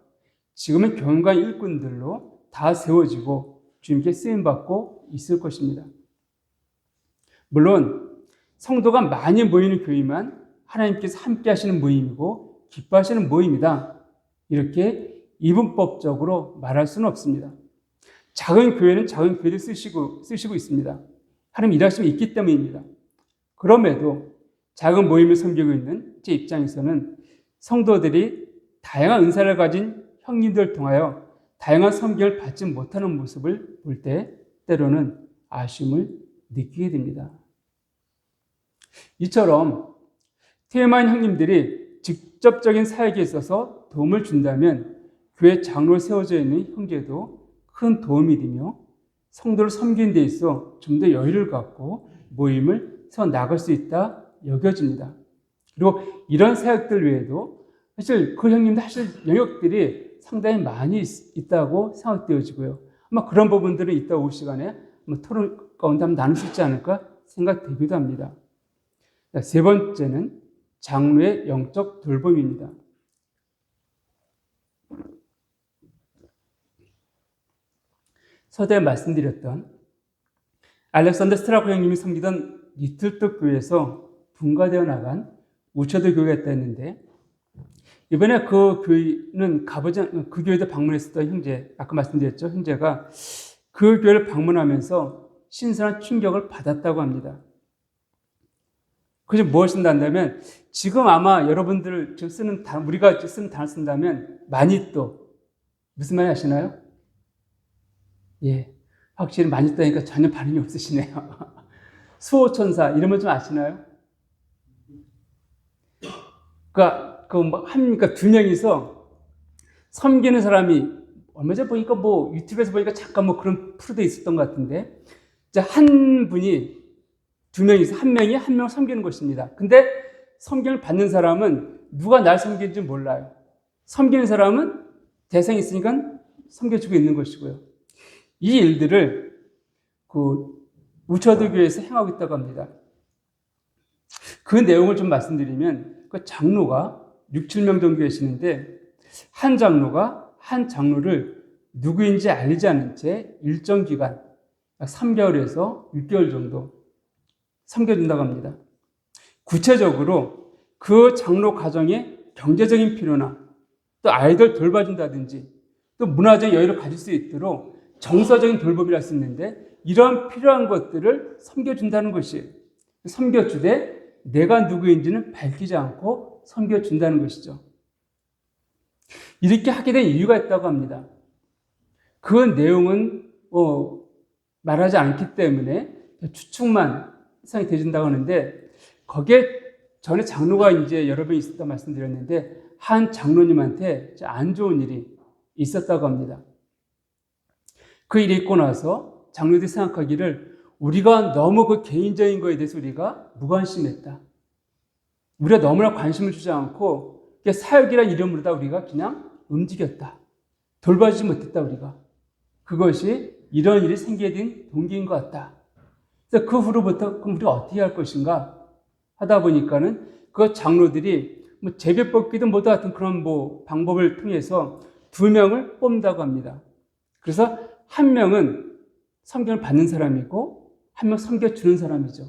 지금은 교인과 일꾼들로 다 세워지고 주님께 쓰임받고 있을 것입니다. 물론 성도가 많이 모이는 교회만 하나님께서 함께 하시는 모임이고 기뻐하시는 모임이다. 이렇게 이분법적으로 말할 수는 없습니다. 작은 교회는 작은 교회를 쓰시고 있습니다. 하나님 일하심이 있기 때문입니다. 그럼에도 작은 모임을 섬기고 있는 제 입장에서는 성도들이 다양한 은사를 가진 형님들을 통하여 다양한 섬김을 받지 못하는 모습을 볼 때 때로는 아쉬움을 느끼게 됩니다. 이처럼 퇴임한 형님들이 직접적인 사역에 있어서 도움을 준다면 교회 장로로 세워져 있는 형제도 큰 도움이 되며 성도를 섬기는 데 있어 좀 더 여유를 갖고 모임을 세워 나갈 수 있다 여겨집니다. 그리고 이런 사역들 외에도 사실 그 형님들 하실 영역들이 상당히 많이 있다고 생각되어지고요. 아마 그런 부분들은 이따 오후 시간에 토론 가운데 한번 나눌 수 있지 않을까 생각되기도 합니다. 세 번째는 장로의 영적 돌봄입니다. 서두에 말씀드렸던 알렉산더 스트라코 형님이 섬기던 리틀떡 교회에서 분가되어 나간 우처드 교회가 있다 했는데, 이번에 그 교회는 그 교회도 방문했었던 형제, 아까 말씀드렸죠. 형제가 그 교회를 방문하면서 신선한 충격을 받았다고 합니다. 그게 무엇인가 한다면, 지금 아마 여러분들 우리가 쓰는 단어 쓴다면, 마니또. 무슨 말 아시나요? 예. 확실히 마니또니까 전혀 반응이 없으시네요. 수호천사, 이런 거 좀 아시나요? 그러니까 두 명이서 섬기는 사람이, 얼마 전에 보니까 유튜브에서 보니까 잠깐 그런 프로도 있었던 것 같은데, 이제 한 분이 두 명이서 한 명을 섬기는 것입니다. 근데 섬김을 받는 사람은 누가 날 섬기는지 몰라요. 섬기는 사람은 대상이 있으니까 섬겨주고 있는 것이고요. 이 일들을 우처드 교회에서 행하고 있다고 합니다. 그 내용을 좀 말씀드리면, 그 장로가 6, 7명 정도 계시는데, 한 장로가 한 장로를 누구인지 알리지 않은 채 일정 기간, 3개월에서 6개월 정도 섬겨준다고 합니다. 구체적으로 그 장로 가정의 경제적인 필요나 또 아이들 돌봐준다든지 또 문화적인 여유를 가질 수 있도록 정서적인 돌봄이라 할 수 있는데, 이러한 필요한 것들을 섬겨준다는 것이에요. 섬겨주되 내가 누구인지는 밝히지 않고 섬겨준다는 것이죠. 이렇게 하게 된 이유가 있다고 합니다. 그 내용은 말하지 않기 때문에 추측만 해석이 되어진다고 하는데, 거기에 전에 장로가 이제 여러 번 있었다 말씀드렸는데, 한 장로님한테 안 좋은 일이 있었다고 합니다. 그 일이 있고 나서 장로들이 생각하기를, 우리가 너무 그 개인적인 거에 대해서 우리가 무관심했다. 우리가 너무나 관심을 주지 않고 사역이라는 이름으로다 우리가 그냥 움직였다. 돌봐주지 못했다 우리가. 그것이 이런 일이 생기게 된 동기인 것 같다. 그래서 그 후로부터 그럼 우리가 어떻게 할 것인가 하다 보니까는 그 장로들이 제비 뽑기든 뭐도 같은 그런 방법을 통해서 2명을 뽑는다고 합니다. 그래서 한 명은 섬김을 받는 사람이고 한 명 섬겨주는 사람이죠.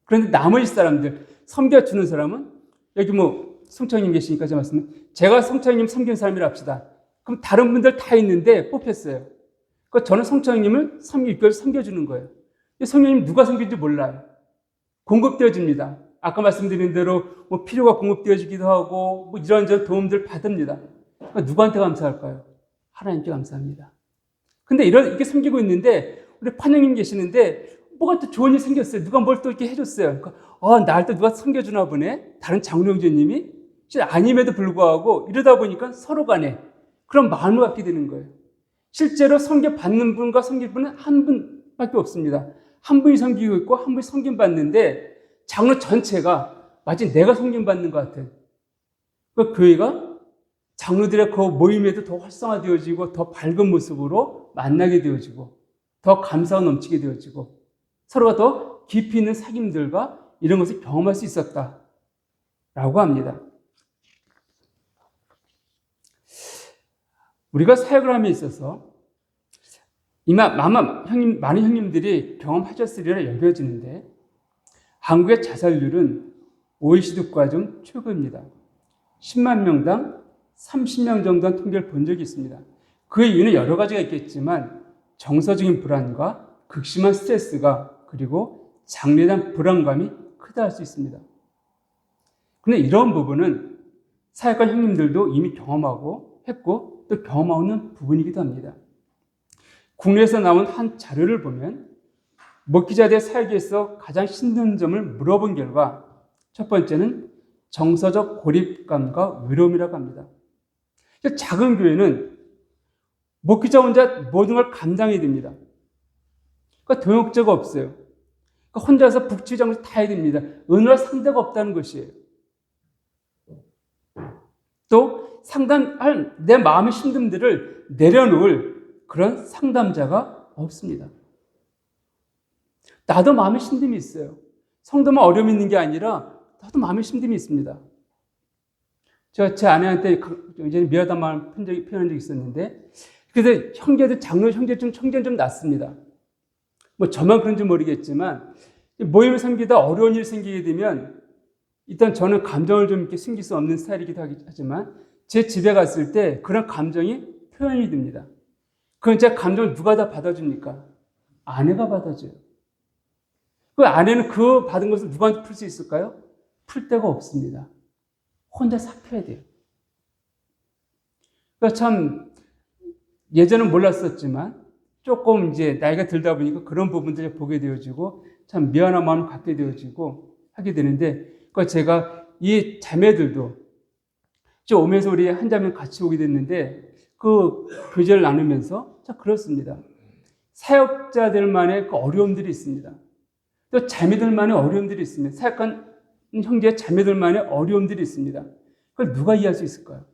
그런데 나머지 사람들, 섬겨주는 사람은, 여기 송창님 계시니까 제가 말씀을, 제가 송창님 섬기는 사람이라 합시다. 그럼 다른 분들 다 있는데 뽑혔어요. 그러니까 저는 송창님을 섬겨주는 거예요. 성령님 누가 섬긴지 몰라요. 공급되어집니다. 아까 말씀드린 대로 필요가 공급되어지기도 하고 이런저런 도움들 받습니다. 그러니까 누구한테 감사할까요? 하나님께 감사합니다. 근데 이렇게 섬기고 있는데 우리 판영님 계시는데 뭐가 또 좋은 일이 생겼어요. 누가 뭘 또 이렇게 해줬어요. 그러니까 날 또 누가 섬겨주나 보네. 다른 장로 형제님이. 아님에도 불구하고 이러다 보니까 서로 간에 그런 마음을 갖게 되는 거예요. 실제로 섬겨받는 분과 섬길 분은 한 분밖에 없습니다. 한 분이 섬기고 있고 한 분이 섬김받는데, 장로 전체가 마치 내가 섬김받는 것 같은, 그 교회가 장로들의 그 모임에도 더 활성화되어지고 더 밝은 모습으로 만나게 되어지고 더 감사가 넘치게 되어지고 서로가 더 깊이 있는 사귐들과 이런 것을 경험할 수 있었다라고 합니다. 우리가 사역을 함에 있어서 아마 많은 형님들이 경험하셨으리라 여겨지는데, 한국의 자살률은 OECD 국가 중 최고입니다. 10만 명당 30명 정도는 통계를 본 적이 있습니다. 그 이유는 여러 가지가 있겠지만 정서적인 불안과 극심한 스트레스가 그리고 장래에 대한 불안감이 크다 할 수 있습니다. 그런데 이런 부분은 사회과 형님들도 이미 경험하고 했고 또 경험하고 있는 부분이기도 합니다. 국내에서 나온 한 자료를 보면 먹기자들의 살기에서 가장 힘든 점을 물어본 결과 첫 번째는 정서적 고립감과 외로움이라고 합니다. 작은 교회는 목기자 혼자 모든 걸 감당해야 됩니다. 그러니까 동역자가 없어요. 그러니까 혼자서 북치장을 다 해야 됩니다. 은혜할 상대가 없다는 것이에요. 또 상담할 내 마음의 힘듦들을 내려놓을 그런 상담자가 없습니다. 나도 마음의 힘듦이 있어요. 성도만 어려움이 있는 게 아니라 나도 마음의 힘듦이 있습니다. 제가 제 아내한테 이제는 미안하다는 마음을 표현한 적이 있었는데, 그래서 형제들, 장로 형제는 좀 낫습니다. 뭐 저만 그런지 모르겠지만, 모임을 섬기다 어려운 일이 생기게 되면, 일단 저는 감정을 좀 이렇게 숨길 수 없는 스타일이기도 하지만, 제 집에 갔을 때 그런 감정이 표현이 됩니다. 그건 제 감정을 누가 다 받아줍니까? 아내가 받아줘요. 그 아내는 그 받은 것을 누구한테 풀 수 있을까요? 풀 데가 없습니다. 혼자 삭혀야 돼요. 그러니까 참 예전은 몰랐었지만 조금 이제 나이가 들다 보니까 그런 부분들을 보게 되어지고 참 미안한 마음을 갖게 되어지고 하게 되는데, 그러니까 제가 이 자매들도 저 오면서 우리 한 자매 같이 오게 됐는데 그 교제를 나누면서 참 그렇습니다. 사역자들만의 그 어려움들이 있습니다. 또 자매들만의 어려움들이 있습니다. 사역한 형제 자매들만의 어려움들이 있습니다. 그걸 누가 이해할 수 있을까요?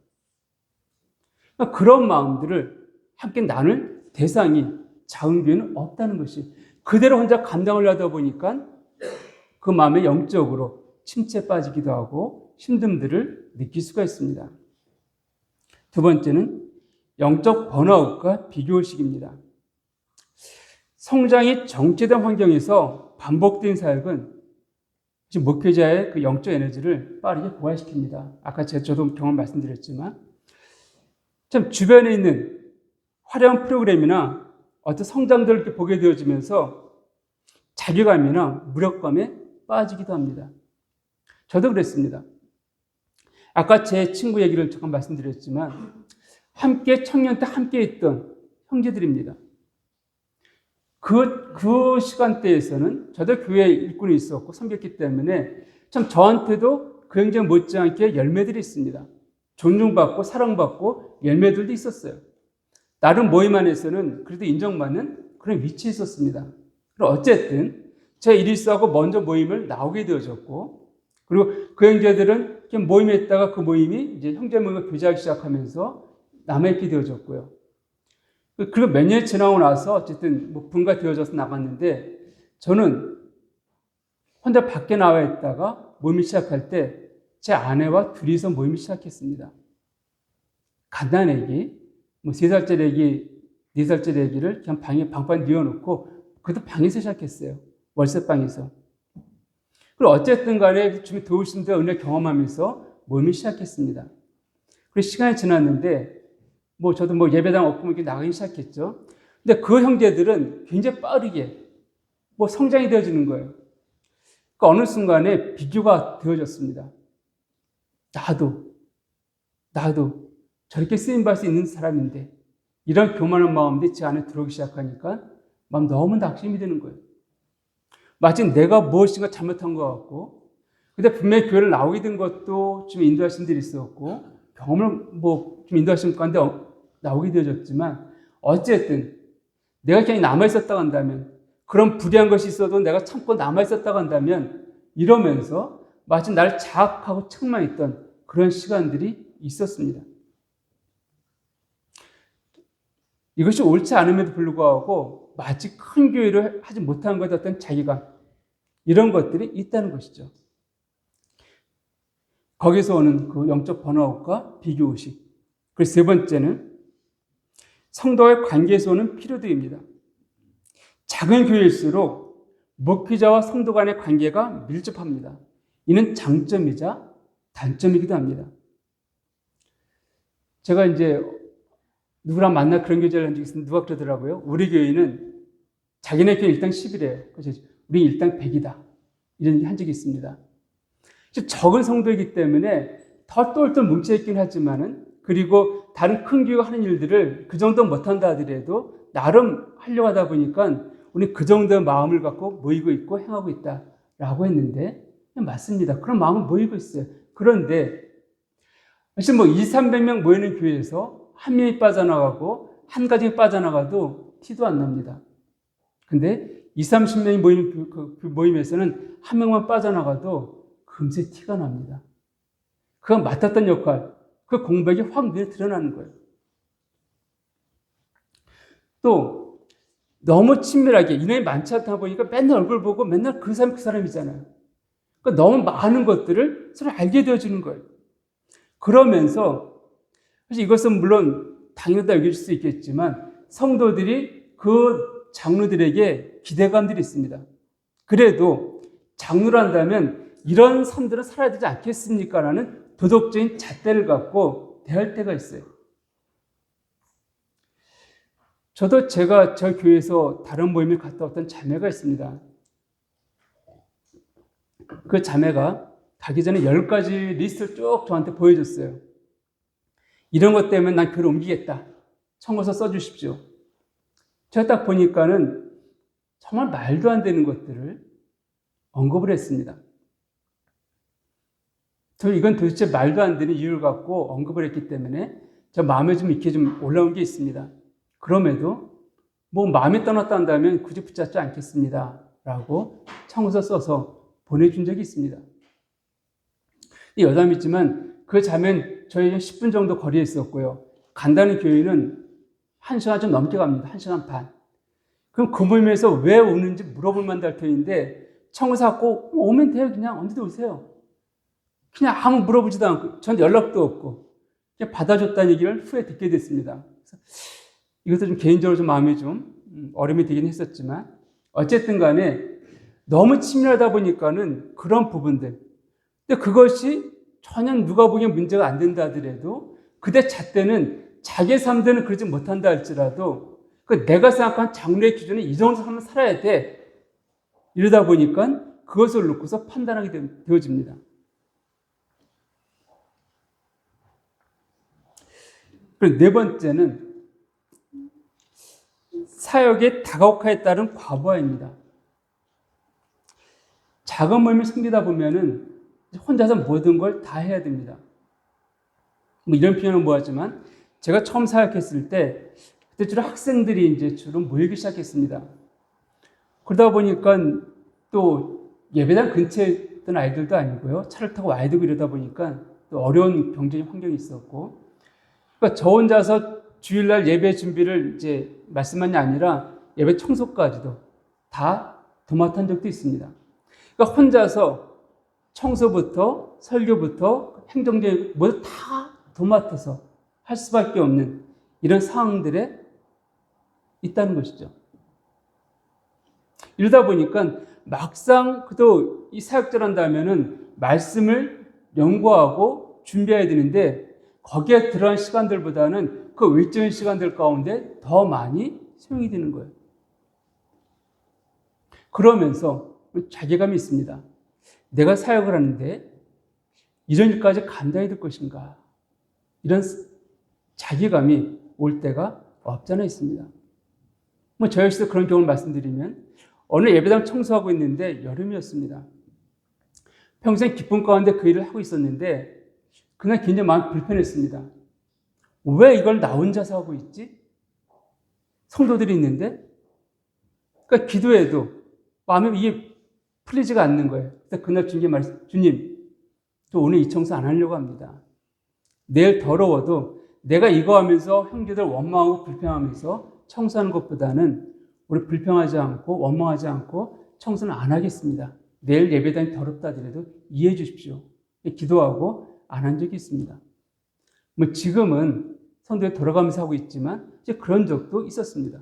그러니까 그런 마음들을 함께 나눌 대상이 작은 교회는 없다는 것이, 그대로 혼자 감당을 하다 보니까 그 마음에 영적으로 침체에 빠지기도 하고 힘듦들을 느낄 수가 있습니다. 두 번째는 영적 번아웃과 비교의식입니다. 성장이 정체된 환경에서 반복된 사역은 지금 목회자의 그 영적 에너지를 빠르게 고갈시킵니다. 아까 저도 경험 말씀드렸지만, 참 주변에 있는 화려한 프로그램이나 어떤 성장들을 이렇게 보게 되어지면서 자괴감이나 무력감에 빠지기도 합니다. 저도 그랬습니다. 아까 제 친구 얘기를 잠깐 말씀드렸지만, 함께 청년 때 함께 있던 형제들입니다. 그 시간대에서는 저도 교회에 일꾼이 있었고 섬겼기 때문에 참 저한테도 그 형제 못지않게 열매들이 있습니다. 존중받고 사랑받고 열매들도 있었어요. 나름 모임 안에서는 그래도 인정받는 그런 위치에 있었습니다. 그리고 어쨌든 제 일이 있어하고 먼저 모임을 나오게 되어졌고, 그리고 그 형제들은 모임에 있다가 그 모임이 이제 형제 모임을 교제하기 시작하면서 남아있게 되어졌고요. 그리고 몇 년이 지나고 나서 어쨌든 뭐 분가되어져서 나갔는데, 저는 혼자 밖에 나와 있다가 모임을 시작할 때 제 아내와 둘이서 모임을 시작했습니다. 간단하게 뭐 3살짜리 애기, 4살짜리 애기를 그냥 방판 뉘어놓고 그것도 방에서 시작했어요. 월세방에서. 그리고 어쨌든 간에 주님 도우신 데 은혜 경험하면서 모임을 시작했습니다. 그리고 시간이 지났는데 뭐 저도 뭐 예배당 없고 이렇게 나가기 시작했죠. 근데 그 형제들은 굉장히 빠르게 뭐 성장이 되어지는 거예요. 그러니까 어느 순간에 비교가 되어졌습니다. 나도 저렇게 쓰임받을 수 있는 사람인데, 이런 교만한 마음들이 제 안에 들어오기 시작하니까 마음 너무 낙심이 되는 거예요. 마치 내가 무엇인가 잘못한 것 같고, 근데 분명히 교회를 나오게 된 것도 좀 인도하신 분들이 있었고, 경험을 뭐 좀 인도하신 가운데 나오게 되어졌지만, 어쨌든 내가 그냥 남아있었다고 한다면, 그런 불의한 것이 있어도 내가 참고 남아있었다고 한다면, 이러면서 마치 나를 자학하고 책망했던 그런 시간들이 있었습니다. 이것이 옳지 않음에도 불구하고 마치 큰 교회를 하지 못한 것에 어떤 자기감, 이런 것들이 있다는 것이죠. 거기서 오는 그 영적 번아웃과 비교의식. 그리고 세 번째는 성도와의 관계에서 오는 피로도입니다. 작은 교회일수록 목회자와 성도 간의 관계가 밀접합니다. 이는 장점이자 단점이기도 합니다. 제가 이제 누구랑 만나 그런 교제를 한 적이 있었는데 누가 그러더라고요. 우리 교회는 자기네 교회 일당 10이래요. 그래서 우리 일당 100이다. 이런 한 적이 있습니다. 적은 성도이기 때문에 더 똘똘 뭉쳐있긴 하지만은, 그리고 다른 큰 교회가 하는 일들을 그 정도 못한다 하더라도 나름 하려고 하다 보니까 우리 그 정도의 마음을 갖고 모이고 있고 행하고 있다라고 했는데, 맞습니다. 그런 마음은 모이고 있어요. 그런데 사실 200~300명 모이는 교회에서 한 명이 빠져나가고 한 가정이 빠져나가도 티도 안 납니다. 근데 20~30명이 모이는 그 모임에서는 한 명만 빠져나가도 금세 티가 납니다. 그가 맡았던 역할, 그 공백이 확 눈에 드러나는 거예요. 또 너무 친밀하게, 인원이 많지 않다 보니까 맨날 얼굴 보고 맨날 그 사람이잖아요. 그러니까 너무 많은 것들을 서로 알게 되어지는 거예요. 그러면서 사실 이것은 물론 당연하다 여길 수 있겠지만 성도들이 그 장로들에게 기대감들이 있습니다. 그래도 장로를 한다면 이런 삶들은 살아야 되지 않겠습니까? 라는 도덕적인 잣대를 갖고 대할 때가 있어요. 저도 제가 저 교회에서 다른 모임에 갔다 왔던 자매가 있습니다. 그 자매가 가기 전에 10가지 리스트를 쭉 저한테 보여줬어요. 이런 것 때문에 난 교회를 옮기겠다. 청구서 써주십시오. 제가 딱 보니까는 정말 말도 안 되는 것들을 언급을 했습니다. 저 이건 도대체 말도 안 되는 이유를 갖고 언급을 했기 때문에 저 마음에 좀 이렇게 좀 올라온 게 있습니다. 그럼에도 마음이 떠났다 한다면 굳이 붙잡지 않겠습니다. 라고 청구서 써서 보내준 적이 있습니다. 여담이지만 그 자매는 저희 10분 정도 거리에 있었고요. 간다는 교회는 1시간 좀 넘게 갑니다. 1시간 반. 그럼 그 모임에서 왜 오는지 물어볼 만도 할 터인데 청구서 갖고 오면 돼요. 그냥 언제든 오세요. 그냥 아무 물어보지도 않고 전 연락도 없고 그냥 받아줬다는 얘기를 후에 듣게 됐습니다. 그래서 이것도 좀 개인적으로 좀 마음에 좀 어려움이 되긴 했었지만 어쨌든 간에 너무 친밀하다 보니까는 그런 부분들, 근데 그것이 전혀 누가 보기엔 문제가 안 된다 하더라도 그때 잣대는 자기의 삶대는 그러지 못한다 할지라도 내가 생각한 장로의 기준에 이 정도 삶을 살아야 돼. 이러다 보니까 그것을 놓고서 판단하게 되어집니다. 그리고 네 번째는 사역의 다각화에 따른 과부하입니다. 작은 모임을 섬기다 보면은 혼자서 모든 걸 다 해야 됩니다. 이런 표현은 뭐하지만 제가 처음 사역했을 때 그때 주로 학생들이 이제 주로 모이기 시작했습니다. 그러다 보니까 또 예배당 근처에 있던 아이들도 아니고요. 차를 타고 와야 되고 이러다 보니까 또 어려운 경제적 환경이 있었고, 그러니까 저 혼자서 주일날 예배 준비를 이제 말씀만이 아니라 예배 청소까지도 다 도맡은 적도 있습니다. 그러니까 혼자서 청소부터 설교부터 행정적인 모두 다 도맡아서 할 수밖에 없는 이런 상황들에 있다는 것이죠. 이러다 보니까 막상 그래도 이 사역자를 한다면은 말씀을 연구하고 준비해야 되는데 거기에 들어간 시간들보다는 그 외적인 시간들 가운데 더 많이 소용이 되는 거예요. 그러면서 자괴감이 있습니다. 내가 사역을 하는데 이런 일까지 감당해야 될 것인가? 이런 자괴감이 올 때가 없잖아 있습니다. 저 역시도 그런 경우를 말씀드리면 어느 예배당 청소하고 있는데 여름이었습니다. 평생 기쁨 가운데 그 일을 하고 있었는데 그날 굉장히 마음이 불편했습니다. 왜 이걸 나 혼자서 하고 있지? 성도들이 있는데? 그러니까 기도해도 마음이 이게 풀리지가 않는 거예요. 그래서 그날 주님께 말씀, 주님, 저 오늘 이 청소 안 하려고 합니다. 내일 더러워도 내가 이거 하면서 형제들 원망하고 불평하면서 청소하는 것보다는 우리 불평하지 않고 원망하지 않고 청소는 안 하겠습니다. 내일 예배당이 더럽다 하더라도 이해해 주십시오. 기도하고 안 한 적이 있습니다. 지금은 성도에 돌아가면서 하고 있지만 이제 그런 적도 있었습니다.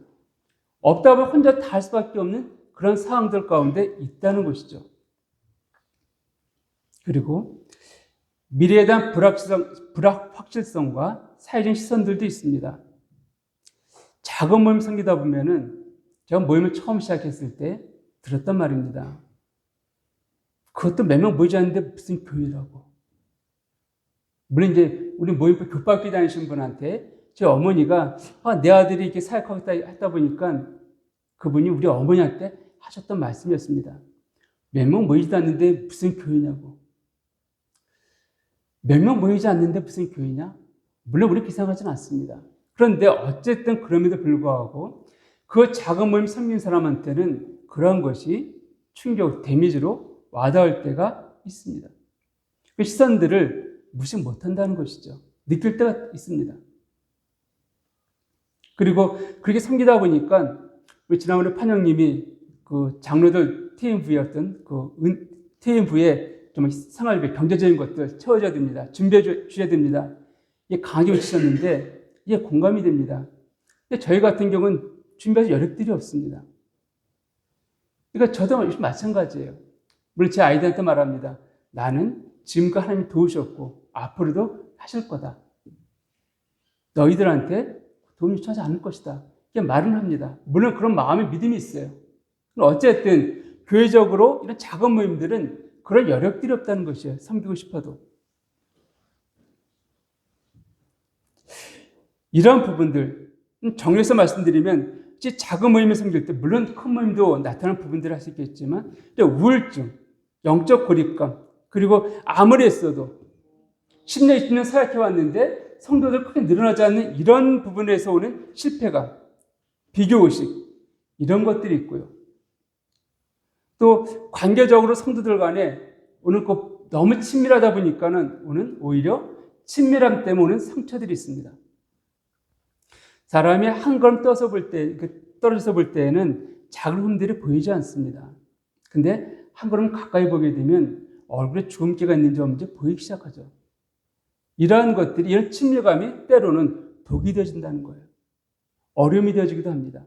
없다 보면 혼자 다 할 수밖에 없는 그런 상황들 가운데 있다는 것이죠. 그리고 미래에 대한 불확실성과 사회적인 시선들도 있습니다. 작은 모임 섬기다 보면은 제가 모임을 처음 시작했을 때 들었단 말입니다. 그것도 몇 명 모이지 않는데 무슨 교회라고. 물론 이제 우리 모임부 교육받기 다니신 분한테 제 어머니가 내 아들이 이렇게 사역하겠다 하다 보니까 그분이 우리 어머니한테 하셨던 말씀이었습니다. 몇 명 모이지도 않는데 무슨 교회냐고. 몇 명 모이지 않는데 무슨 교회냐? 물론 우리 비상하지는 않습니다. 그런데 어쨌든 그럼에도 불구하고 그 작은 모임 섬긴 사람한테는 그런 것이 충격, 데미지로 와닿을 때가 있습니다. 그 시선들을 무시 못한다는 것이죠. 느낄 때가 있습니다. 그리고 그렇게 섬기다 보니까 우리 지난번에 판영님이 그 장로들 TMV였던 그 TMV에 좀 생활비, 경제적인 것들 채워줘야 됩니다. 준비해 주셔야 됩니다. 이게 강하게 외치셨는데 이게 공감이 됩니다. 근데 저희 같은 경우는 준비할 여력들이 없습니다. 그러니까 저도 마찬가지예요. 물론 제 아이들한테 말합니다. 나는 지금까지 하나님이 도우셨고 앞으로도 하실 거다. 너희들한테 도움 요청하지 않을 것이다. 이렇게 말은 합니다. 물론 그런 마음의 믿음이 있어요. 어쨌든 교회적으로 이런 작은 모임들은 그런 여력들이 없다는 것이에요. 섬기고 싶어도. 이런 부분들 정리해서 말씀드리면 작은 모임을 섬길 때 물론 큰 모임도 나타나는 부분들을 할 수 있겠지만 우울증, 영적 고립감, 그리고 아무리 했어도 10년, 20년 사역해왔는데 성도들 크게 늘어나지 않는 이런 부분에서 오는 실패감, 비교의식 이런 것들이 있고요. 또 관계적으로 성도들 간에 오늘 너무 친밀하다 보니까는 오는 오히려 친밀함 때문에 오는 상처들이 있습니다. 사람이 한 걸음 떨어져서 볼 때에는 작은 흠들이 보이지 않습니다. 근데 한 걸음 가까이 보게 되면 얼굴에 주름기가 있는 점이 보이기 시작하죠. 이러한 것들이, 이런 친밀감이 때로는 독이 되어진다는 거예요. 어려움이 되어지기도 합니다.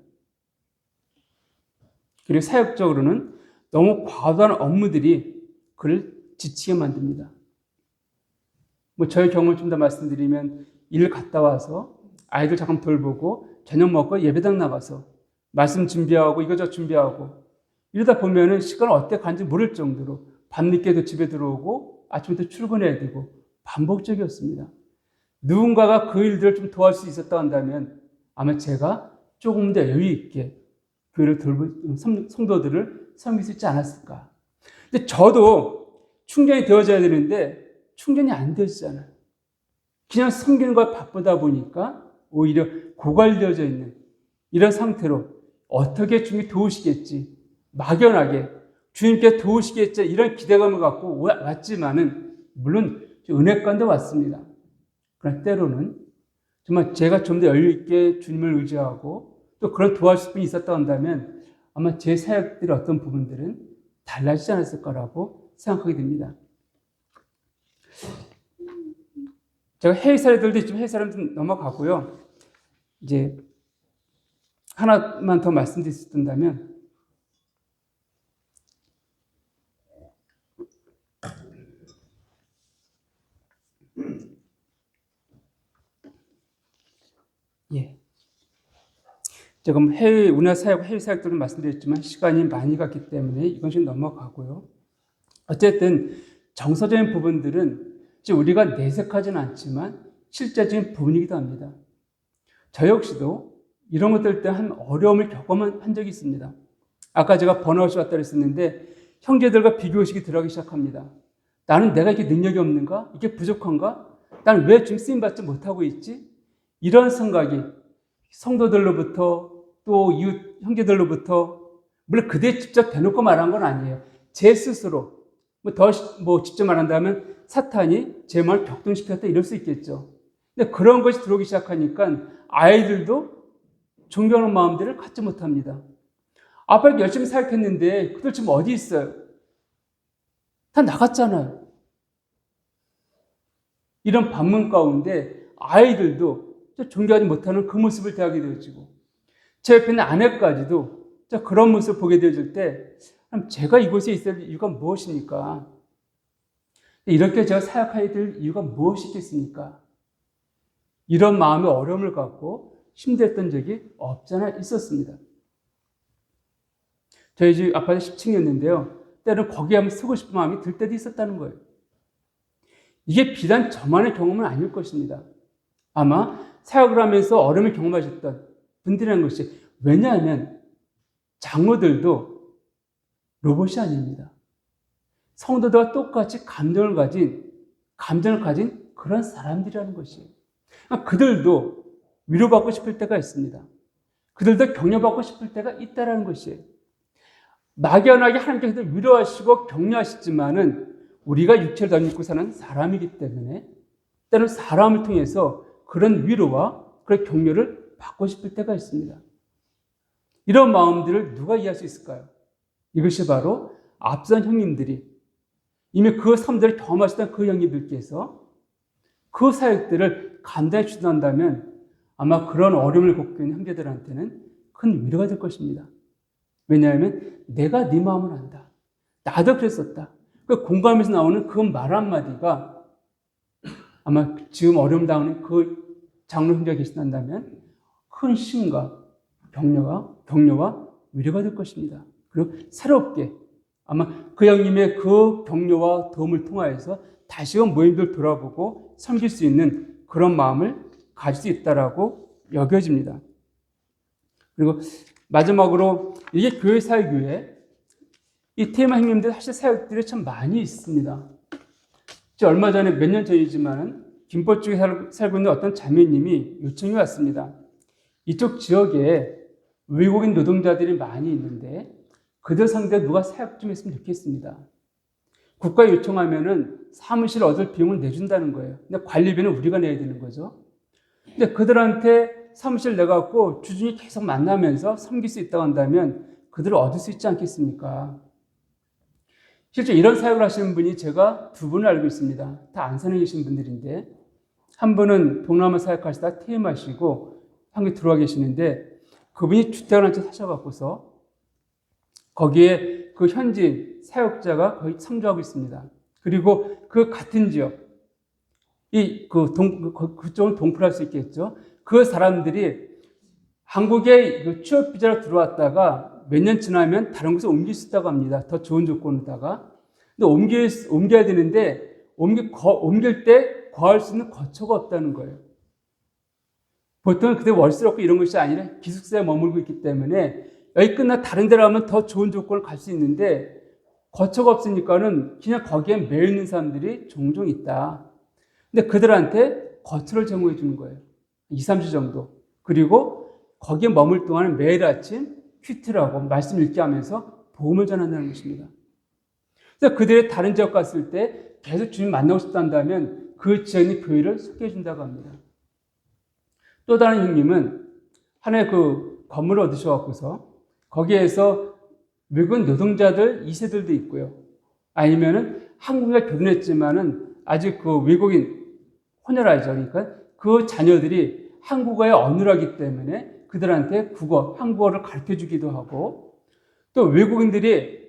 그리고 사역적으로는 너무 과도한 업무들이 그를 지치게 만듭니다. 저의 경험을 좀 더 말씀드리면 일 갔다 와서 아이들 잠깐 돌보고 저녁 먹고 예배당 나가서 말씀 준비하고 이거저거 준비하고 이러다 보면은 시간 어떻게 가는지 모를 정도로 밤늦게도 집에 들어오고 아침부터 출근해야 되고 반복적이었습니다. 누군가가 그 일들을 좀 도와줄 수 있었다 한다면 아마 제가 조금 더 여유 있게 교회를 성도들을 섬길 수 있지 않았을까. 근데 저도 충전이 되어져야 되는데 충전이 안 되어지잖아요. 그냥 섬기는 걸 바쁘다 보니까 오히려 고갈되어져 있는 이런 상태로 어떻게 주님이 도우시겠지, 막연하게 주님께 도우시겠지 이런 기대감을 갖고 왔지만은 물론 은혜가운데 왔습니다. 그러나 때로는 정말 제가 좀 더 여유 있게 주님을 의지하고 또 그런 도와줄 분이 있었다 한다면 아마 제 사역들의 어떤 부분들은 달라지지 않았을 거라고 생각하게 됩니다. 제가 해외 사례들도 있지만 해외 사람들 넘어가고요. 이제 하나만 더 말씀드릴 수 있다면 지금 우리나라 사역, 해외 사역들은 말씀드렸지만 시간이 많이 갔기 때문에 이건 좀 넘어가고요. 어쨌든 정서적인 부분들은 우리가 내색하지는 않지만 실제적인 부분이기도 합니다. 저 역시도 이런 것들 때문에 한 어려움을 경험한 적이 있습니다. 아까 제가 번아웃이 왔다 그랬었는데 형제들과 비교의식이 들어가기 시작합니다. 나는 내가 이렇게 능력이 없는가? 이게 부족한가? 나는 왜 좀 쓰임받지 못하고 있지? 이런 생각이 성도들로부터 또 이웃 형제들로부터 물론 그들 직접 대놓고 말한 건 아니에요. 제 스스로 직접 말한다면 사탄이 제 마음을 격동시켰다 이럴 수 있겠죠. 근데 그런 것이 들어오기 시작하니까 아이들도 존경하는 마음들을 갖지 못합니다. 아빠 열심히 사역했는데 그들 지금 어디 있어요? 다 나갔잖아요. 이런 반문 가운데 아이들도 존경하지 못하는 그 모습을 대하게 되어지고 제 옆에 있는 아내까지도 그런 모습을 보게 되어질 때 제가 이곳에 있을 이유가 무엇입니까? 이렇게 제가 사역해야 될 이유가 무엇이겠습니까? 이런 마음의 어려움을 갖고 힘들었던 적이 없잖아 있었습니다. 저희 집 아파트 10층이었는데요. 때로는 거기에 한번 쓰고 싶은 마음이 들 때도 있었다는 거예요. 이게 비단 저만의 경험은 아닐 것입니다. 아마 사역을 하면서 어려움을 경험하셨던 분들이라는 것이, 왜냐하면 장로들도 로봇이 아닙니다. 성도들과 똑같이 감정을 가진 그런 사람들이라는 것이에요. 그들도 위로받고 싶을 때가 있습니다. 그들도 격려받고 싶을 때가 있다는 것이에요. 막연하게 하나님께서 위로하시고 격려하시지만은 우리가 육체를 덧입고 사는 사람이기 때문에 때로는 사람을 통해서 그런 위로와 그런 격려를 받고 싶을 때가 있습니다. 이런 마음들을 누가 이해할 수 있을까요? 이것이 바로 앞선 형님들이 이미 그 삶들을 경험하셨던 그 형님들께서 그 사역들을 간단히 주둔한다면 아마 그런 어려움을 겪고 있는 형제들한테는 큰 위로가 될 것입니다. 왜냐하면 내가 네 마음을 안다. 나도 그랬었다. 그 공감에서 나오는 그 말 한마디가 아마 지금 어려움 당하는 그 장로 형제가 계신다면 큰 힘과 격려와 위로가 될 것입니다. 그리고 새롭게 아마 그 형님의 그 격려와 도움을 통하여서 다시금 모임들 돌아보고 섬길 수 있는 그런 마음을 가질 수 있다라고 여겨집니다. 그리고 마지막으로 이게 교회 사역 외에 이 테마 형님들 사실 사역들이 참 많이 있습니다. 얼마 전에 몇 년 전이지만 김포 쪽에 살고 있는 어떤 자매님이 요청이 왔습니다. 이쪽 지역에 외국인 노동자들이 많이 있는데 그들 상대로 누가 사역 좀 했으면 좋겠습니다. 국가에 요청하면은 사무실 얻을 비용을 내준다는 거예요. 근데 관리비는 우리가 내야 되는 거죠. 근데 그들한테 사무실 내갖고 주중에 계속 만나면서 섬길 수 있다고 한다면 그들을 얻을 수 있지 않겠습니까? 실제 이런 사역을 하시는 분이 제가 두 분을 알고 있습니다. 다 안산에 계신 분들인데 한 분은 동남아 사역하시다 퇴임하시고 한국에 들어와 계시는데 그분이 주택을 한 채 사셔갖고서 거기에 그 현지인 사역자가 거의 참조하고 있습니다. 그리고 그 같은 지역, 그쪽은 동풀할 수 있겠죠. 그 사람들이 한국에 그 취업 비자로 들어왔다가 몇 년 지나면 다른 곳에 옮길 수 있다고 합니다. 더 좋은 조건으로다가. 근데 옮겨야 되는데 옮길 때 거할 수 있는 거처가 없다는 거예요. 보통은 그때 월세 얻고 이런 것이 아니라 기숙사에 머물고 있기 때문에 여기 끝나 다른 데로 가면 더 좋은 조건을 갈 수 있는데 거처가 없으니까는 그냥 거기에 매여 있는 사람들이 종종 있다. 근데 그들한테 거처를 제공해 주는 거예요. 2, 3주 정도. 그리고 거기에 머물 동안 매일 아침 큐티라고 말씀 읽게 하면서 복음을 전한다는 것입니다. 그래서 그들이 다른 지역 갔을 때 계속 주님 만나고 싶다 한다면 그 지역에 있는 교회를 소개해 준다고 합니다. 또 다른 형님은 하나의 그 건물을 얻으셔갖고서 거기에서 외국인 노동자들 2세들도 있고요. 아니면은 한국에 결혼했지만은 아직 그 외국인 혼혈아이죠. 그러니까 그 자녀들이 한국어에 어눌하기 때문에 그들한테 한국어를 가르쳐 주기도 하고 또 외국인들이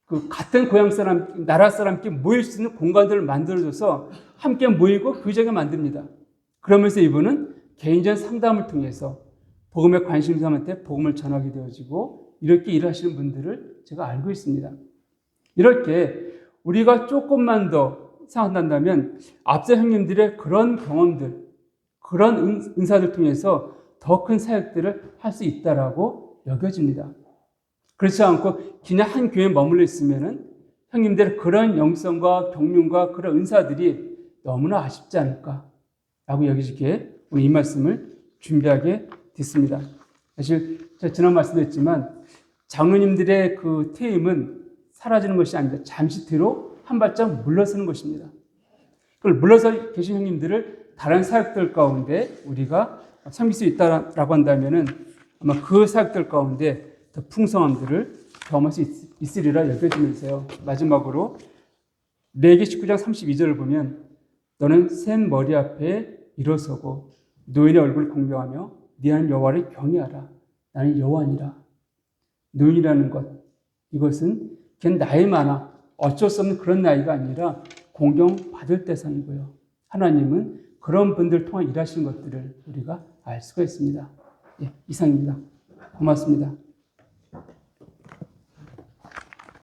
그 같은 고향 사람, 나라 사람끼리 모일 수 있는 공간들을 만들어줘서 함께 모이고 교제가 만듭니다. 그러면서 이분은 개인전 상담을 통해서 복음에 관심 있는 사람한테 복음을 전하게 되어지고 이렇게 일하시는 분들을 제가 알고 있습니다. 이렇게 우리가 조금만 더 생각한다면 앞서 형님들의 그런 경험들, 그런 은사들 통해서 더 큰 사역들을 할 수 있다라고 여겨집니다. 그렇지 않고 그냥 한 교회에 머물러 있으면은 형님들의 그런 영성과 경륜과 그런 은사들이 너무나 아쉽지 않을까라고 여기지기에 오늘 이 말씀을 준비하게 됐습니다. 사실 제가 지난 말씀도 했지만 장로님들의 그 퇴임은 사라지는 것이 아닙니다. 잠시 뒤로 한 발짝 물러서는 것입니다. 그걸 물러서 계신 형님들을 다른 사역들 가운데 우리가 섬길 수 있다라고 한다면은 아마 그 사역들 가운데 더 풍성함들을 경험할 수 있으리라 여겨지면서요. 마지막으로 레위기 19장 32절을 보면 너는 센 머리 앞에 일어서고 노인의 얼굴을 공경하며 네 하나님 여호와를 경외하라. 나는 여호와니라. 노인이라는 것, 이것은 그냥 나이 많아 어쩔 수 없는 그런 나이가 아니라 공경받을 대상이고요. 하나님은 그런 분들 통해 일하시는 것들을 우리가 알 수가 있습니다. 예, 이상입니다. 고맙습니다.